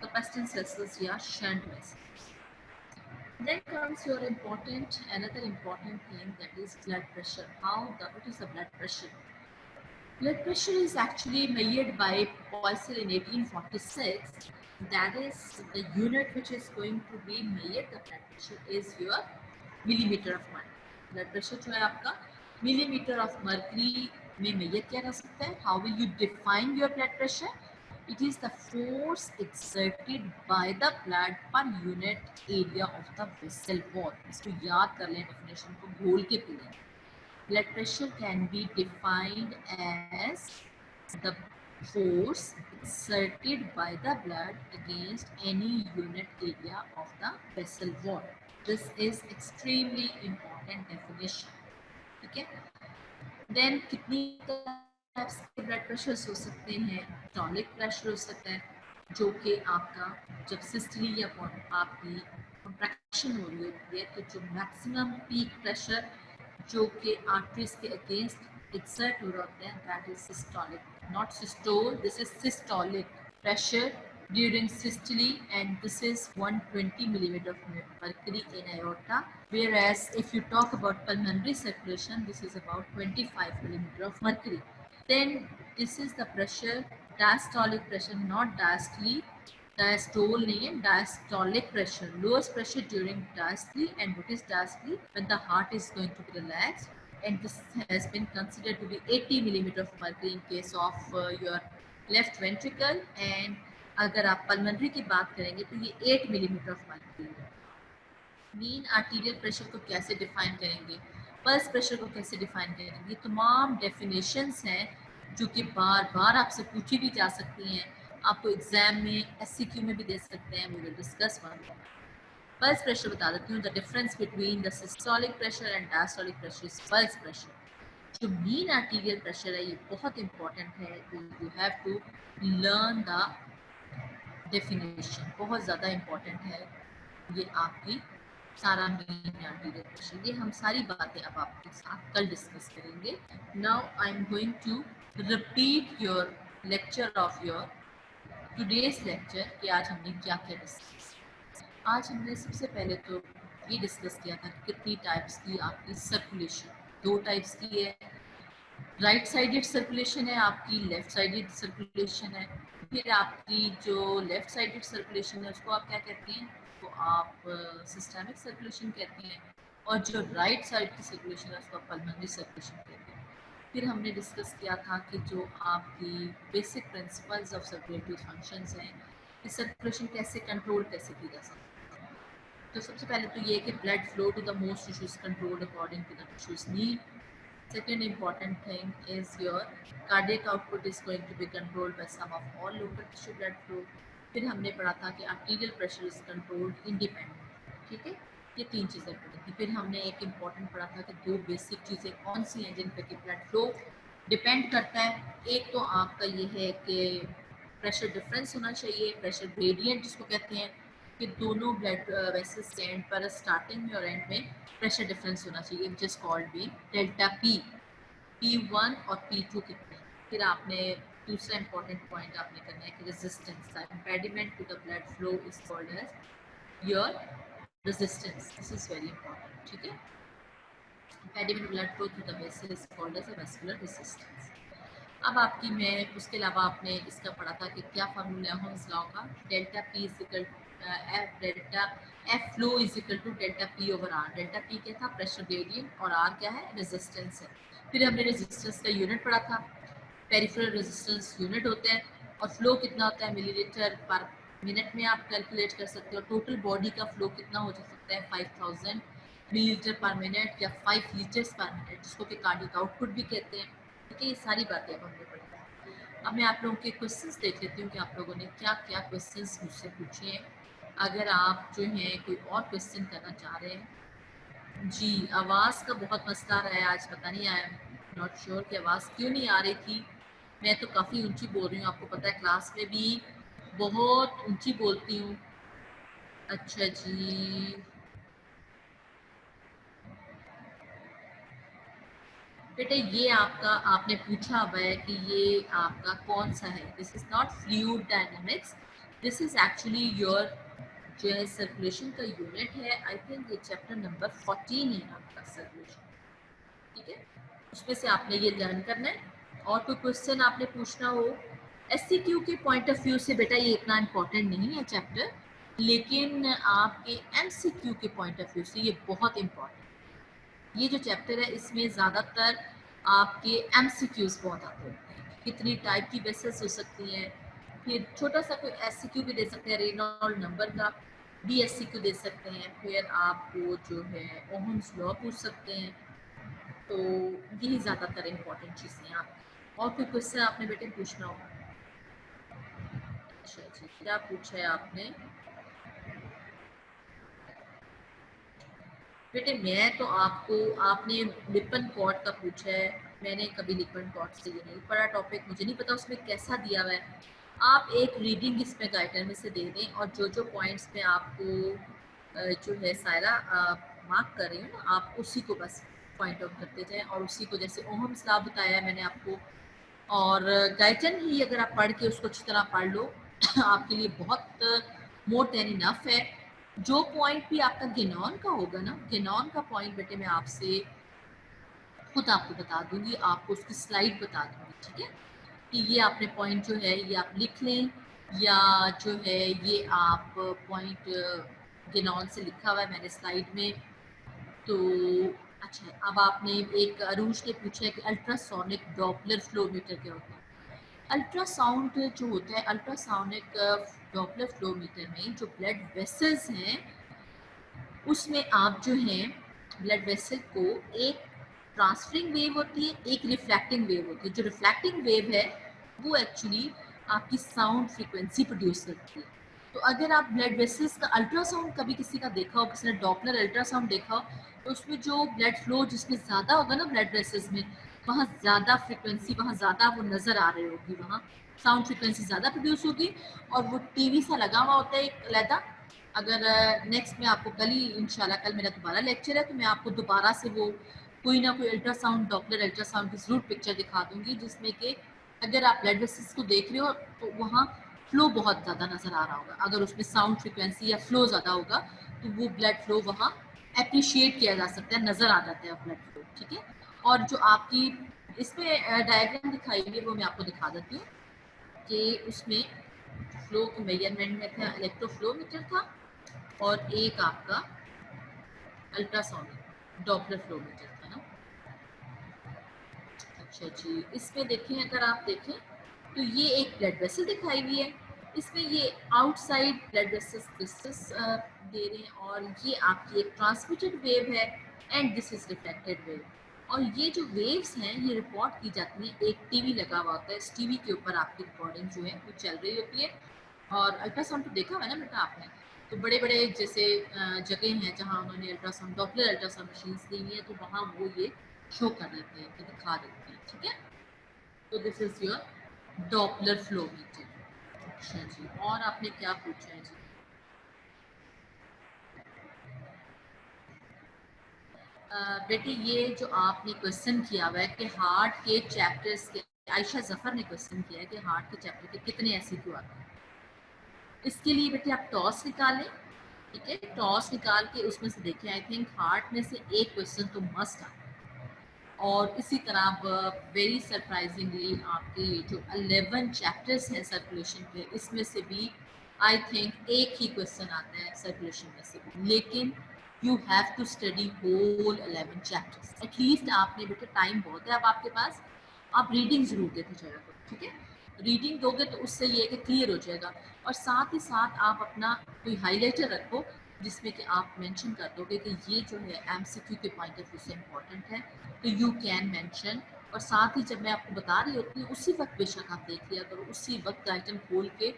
capacitance vessels, या shunt vessels. Then comes your another important thing, that is blood pressure. What is the blood pressure? Blood pressure is actually measured by Poisson in 1846. That is the unit which is going to be measured the blood pressure is your millimeter of mercury. Blood pressure जो है आपका millimeter of mercury में measure किया जा सकता है. How will you define your blood pressure? It is the force exerted by the blood per unit area of the vessel wall. इसको याद कर लें definition को घोल के पी लें. Blood pressure can be defined as the force exerted by the blood against any unit area of the vessel wall. This is extremely important definition. ठीक है? Then कितनी टाइप्स के ब्लड प्रेशर्स हो सकते हैं? टॉनिक प्रेशर हो सकता है, जो कि आपका जब सिस्टली या आपकी कंट्रैक्शन हो रही होती है तो जो मैक्सिमम पीक प्रेशर जो कि आर्टरीज के अगेंस्ट एक्सर्ट हो रहा होता है, that is systolic, not systole, this is systolic pressure during systole, and this is 120 millimeter of mercury in aorta, whereas if you talk about pulmonary circulation, this is about 25 millimeter of mercury. Then this is the pressure, diastolic pressure, not diastole. Diastole नहीं है, diastolic pressure, lowest pressure during diastole. And what is diastole? When the heart is going to be relaxed, and this has been considered to be 80 millimeter of mercury in case of your left ventricle. And अगर आप pulmonary की बात करेंगे तो ये 8 millimetre of mercury है. Mean arterial pressure को कैसे डिफाइन करेंगे, पल्स प्रेशर को कैसे डिफाइन करेंगे, ये तमाम डेफिनेशंस हैं जो कि बार बार आपसे पूछी भी जा सकती हैं, आपको एग्जाम में एससीक्यू में भी दे सकते हैं. We will discuss one. Pulse pressure बता देती हूँ. The difference between the systolic pressure and diastolic pressure is pulse pressure. जो मीन आर्टीरियल प्रेशर है ये बहुत इंपॉर्टेंट है. You have to learn the definition, बहुत ज़्यादा इंपॉर्टेंट है ये आपकी सारा मीन आर्टीरियल प्रेशर. ये हम सारी बातें अब आपके साथ कल डिस्कस करेंगे. Now I am going to repeat your lecture of your today's lecture कि आज हमने क्या क्या डिस्कस. आज हमने सबसे पहले तो ये डिस्कस किया था कि कितनी टाइप्स की आपकी सर्कुलेशन, 2 टाइप्स की है. राइट साइडेड सर्कुलेशन है, आपकी लेफ्ट साइडेड सर्कुलेशन है. फिर आपकी जो लेफ्ट साइडेड सर्कुलेशन है उसको आप क्या कहते हैं, तो आप सिस्टमिक सर्कुलेशन कहते हैं. और जो राइट साइड की सर्कुलेशन है उसको आप पल्मोनरी सर्कुलेशन कहते हैं. फिर हमने डिस्कस किया था कि जो आपकी basic principles of circulatory functions हैं, कि सर्कुलेशन कैसे कंट्रोल कैसे की जा सकती है. तो सबसे पहले तो ये कि blood flow to the most tissues controlled according to the tissues need. Second important thing is your cardiac output is going to be controlled by sum of all local tissue blood flow. फिर हमने पढ़ा था कि arterial pressure is controlled independent. ठीक है, ये 3 चीज़ें पढ़ी थी. फिर हमने एक इम्पॉर्टेंट पढ़ा था कि 2 बेसिक चीज़ें कौन सी हैं जिन पर कि ब्लड फ्लो डिपेंड करता है. एक तो आपका ये है कि प्रेशर डिफरेंस होना चाहिए, प्रेशर ग्रेडियंट जिसको कहते हैं, कि दोनों ब्लड वेसल्स के एंड पर स्टार्टिंग में और एंड में प्रेशर डिफरेंस होना चाहिए, which is called be delta P. P1 और P2 कितने. फिर आपने दूसरा इंपॉर्टेंट पॉइंट आपने करना है कि resistance, the impediment to the blood flow is called as your resistance. This is very important. ठीक है, impediment blood flow to the vessel is called as a vascular resistance. अब आपकी मैं उसके अलावा आपने इसका पढ़ा था कि क्या फार्मूला है होम्स लॉ का, delta P is equal F delta F flow is equal to delta P over R. Delta P क्या था, प्रेशर ग्रेडियंट, और आर क्या है, रेजिस्टेंस है. फिर हमने रेजिस्टेंस का यूनिट पढ़ा था, पेरिफेरल रेजिस्टेंस यूनिट होते हैं, और फ्लो कितना होता है मिलीलीटर पर मिनट में आप कैलकुलेट कर सकते हो. टोटल बॉडी का फ्लो कितना हो सकता है, 5000 मिलीलीटर पर मिनट या 5 लीटर्स पर मिनट, जिसको कि कार्डियक आउटपुट भी कहते हैं. ठीक है, ये सारी बातें अब हमने पढ़ी. अब मैं आप लोगों के क्वेश्चंस देख लेती हूँ कि आप लोगों ने क्या क्या क्वेश्चंस मुझसे पूछे हैं. अगर आप जो हैं कोई और क्वेश्चन करना चाह रहे हैं. जी, आवाज़ का बहुत मसला रहा है आज, पता नहीं, आई एम नॉट श्योर कि आवाज़ क्यों नहीं आ रही थी. मैं तो काफ़ी ऊंची बोल रही हूँ, आपको पता है क्लास में भी बहुत ऊंची बोलती हूँ. अच्छा जी, बेटे ये आपका आपने पूछा हुआ है कि ये आपका कौन सा है. This is not fluid dynamics, this is actually your जो है सर्कुलेशन का यूनिट है. आई थिंक ये चैप्टर नंबर 14 है आपका सर्कुलेशन. ठीक है, उसमें से आपने ये लर्न करना है. और कोई क्वेश्चन आपने पूछना हो एससीक्यू के पॉइंट ऑफ व्यू से, बेटा ये इतना इम्पोर्टेंट नहीं है चैप्टर, लेकिन आपके एमसीक्यू के पॉइंट ऑफ व्यू से ये बहुत इम्पोर्टेंट है। ये जो चैप्टर है इसमें ज़्यादातर आपके एमसीक्यूज बहुत आते हैं, कितनी टाइप की बेसिस हो सकती हैं, फिर छोटा सा कोई एससीक्यू भी दे सकते हैं, रेनॉल्ड नंबर का डीएससीक्यू दे सकते हैं, फिर आपको जो है ओहम्स लॉ पूछ सकते हैं। तो यही ज़्यादातर इम्पोर्टेंट चीज़ें हैं आप। और कोई क्वेश्चन आपने बेटे पूछना हो? अच्छा जी, क्या पूछा है आपने बेटे? मैं तो आपको, आपने लिपन कॉर्ड का पूछा है, मैंने कभी लिपन कॉर्ड से ये नहीं पढ़ा टॉपिक, मुझे नहीं पता उसमें कैसा दिया हुआ है। आप एक रीडिंग इसमें गाइडर में से दे दें और जो जो पॉइंट्स में आपको जो है सायरा मार्क कर रही हूँ ना, आप उसी को बस पॉइंट आउट करते जाएं और उसी को, जैसे ओहम्स लॉ बताया है मैंने आपको, और गाइडन ही अगर आप पढ़ के उसको अच्छी तरह पढ़ लो आपके लिए बहुत मोर देन इनफ है। जो पॉइंट भी आपका गेनॉन का होगा ना, गेनॉन का पॉइंट बेटे मैं आपसे खुद आपको बता दूंगी, आपको उसकी स्लाइड बता दूंगी, ठीक है? कि ये आपने पॉइंट जो है ये आप लिख लें, या जो है ये आप पॉइंट गेनॉन से लिखा हुआ है मैंने स्लाइड में। तो अच्छा, अब आपने एक अरूज ने पूछा है कि अल्ट्रासोनिक डॉपलर फ्लोमीटर क्या होता है। अल्ट्रासाउंड जो होता है, अल्ट्रासोनिक डॉपलर फ्लोमीटर में जो ब्लड वेसल्स हैं उसमें आप जो हैं ब्लड वेसल को, एक ट्रांसफरिंग वेव होती है, एक रिफ्लेक्टिंग वेव होती है। जो रिफ्लेक्टिंग वेव है वो एक्चुअली आपकी साउंड फ्रीक्वेंसी प्रोड्यूस करती है। तो अगर आप ब्लड वेसल्स का अल्ट्रासाउंड कभी किसी का देखा हो, किसी ने डॉपलर अल्ट्रासाउंड देखा हो, तो उसमें जो ब्लड फ्लो जिसमें ज़्यादा होगा ना ब्लड वेसल्स में, वहाँ ज़्यादा फ्रिक्वेंसी, वहाँ ज़्यादा वो नज़र आ रही होगी, वहाँ साउंड फ्रिक्वेंसी ज़्यादा प्रोड्यूस होगी। और वो टीवी सा लगा हुआ होता है एक अलहदा। अगर नेक्स्ट में आपको कल ही इंशाल्लाह, कल मेरा दोबारा लेक्चर है, तो मैं आपको दोबारा से वो कोई ना कोई अल्ट्रासाउंड, डॉपलर अल्ट्रासाउंड की जरूर पिक्चर दिखा दूंगी, जिसमें कि अगर आप ब्लड वेसल्स को देख रहे हो तो वहाँ फ्लो बहुत ज़्यादा नज़र आ रहा होगा। अगर उसमें साउंड फ्रिक्वेंसी या फ्लो ज़्यादा होगा तो वो ब्लड फ्लो वहाँ अप्रिशिएट किया जा सकता है, नज़र आ जाता है ब्लड फ्लो, ठीक है? और जो आपकी इसमें डायग्राम दिखाई हुई है वो मैं आपको दिखा देती हूँ कि उसमें फ्लो के मेजरमेंट में था, इलेक्ट्रोफ्लोमीटर था, और एक आपका अल्ट्रासोनिक डॉपलर फ्लोमीटर था ना। अच्छा जी, इसमें देखें, अगर आप देखें तो ये एक ब्लड वेसल दिखाई हुई है, इसमें ये आउटसाइड ब्लड वेसल्स डिस्टेंस दे रहे हैं, और ये आपकी एक ट्रांसमिटेड वेव है and this is reflected wave. और ये जो वेव्स हैं ये रिकॉर्ड की जाती हैं, एक टीवी लगा हुआ होता है, इस टीवी के ऊपर आपकी रिकॉर्डिंग जो है वो चल रही होती है। और अल्ट्रासाउंड तो देखा हुआ है ना बेटा आपने, तो बड़े बड़े जैसे जगह हैं जहाँ उन्होंने अल्ट्रासाउंड, डॉपलर अल्ट्रासाउंड मशीन्स दी हुई है, तो वहाँ वो ये शो कर देते हैं, तो दिखा देते हैं, ठीक है? तो this is your Doppler flowmeter. अच्छा जी, और आपने क्या पूछा है जी? बेटी ये जो आपने क्वेश्चन किया हुआ है कि हार्ट के चैप्टर्स के, आयशा जफर ने क्वेश्चन किया है कि हार्ट के चैप्टर के कितने ऐसे क्यों आते हैं। इसके लिए बेटे आप टॉस निकालें, ठीक है? टॉस निकाल के उसमें से देखें, आई थिंक हार्ट में से एक क्वेश्चन तो मस्ट आता है। और इसी तरह वेरी सरप्राइजिंगली आपके जो 11 चैप्टर्स हैं सर्कुलेशन के, इसमें से भी आई थिंक एक ही क्वेश्चन आता है सर्कुलेशन में से भी। लेकिन you have to study whole 11 chapters at least. आपने बेटा टाइम बहुत है अब आपके पास, आप रीडिंग जरूर देते जाएगा करो, ठीक है? रीडिंग दोगे तो उससे ये है कि क्लियर हो जाएगा। और साथ ही साथ आप अपना कोई हाईलाइटर रखो जिसमें कि आप मेंशन कर दोगे कि ये जो है एमसीक्यू के पॉइंट ऑफ व्यू से इम्पोर्टेंट है, तो यू कैन मेंशन। और साथ ही जब मैं आपको बता रही होती हूँ उसी वक्त बेशक आप देख लिया करो, उसी वक्त आइटम खोल के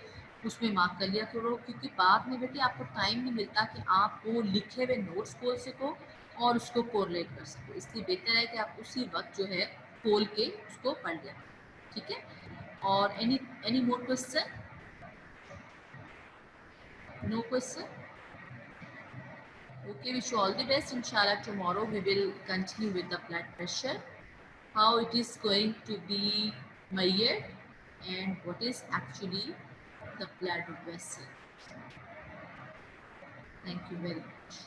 उसमें मार्क कर लिया करो, क्योंकि बाद में बेटे आपको टाइम नहीं मिलता कि आप वो लिखे हुए नोट्स खोल सको और उसको कोरिलेट कर सको। इसलिए बेहतर है कि आप उसी वक्त जो है खोल के उसको पढ़ लिया, ठीक है? और any more question? No question? Okay, wish you all the best. Inshallah, tomorrow we will continue with the blood pressure, how it is going to be measured, and what is actually the blood vessel. Thank you very much.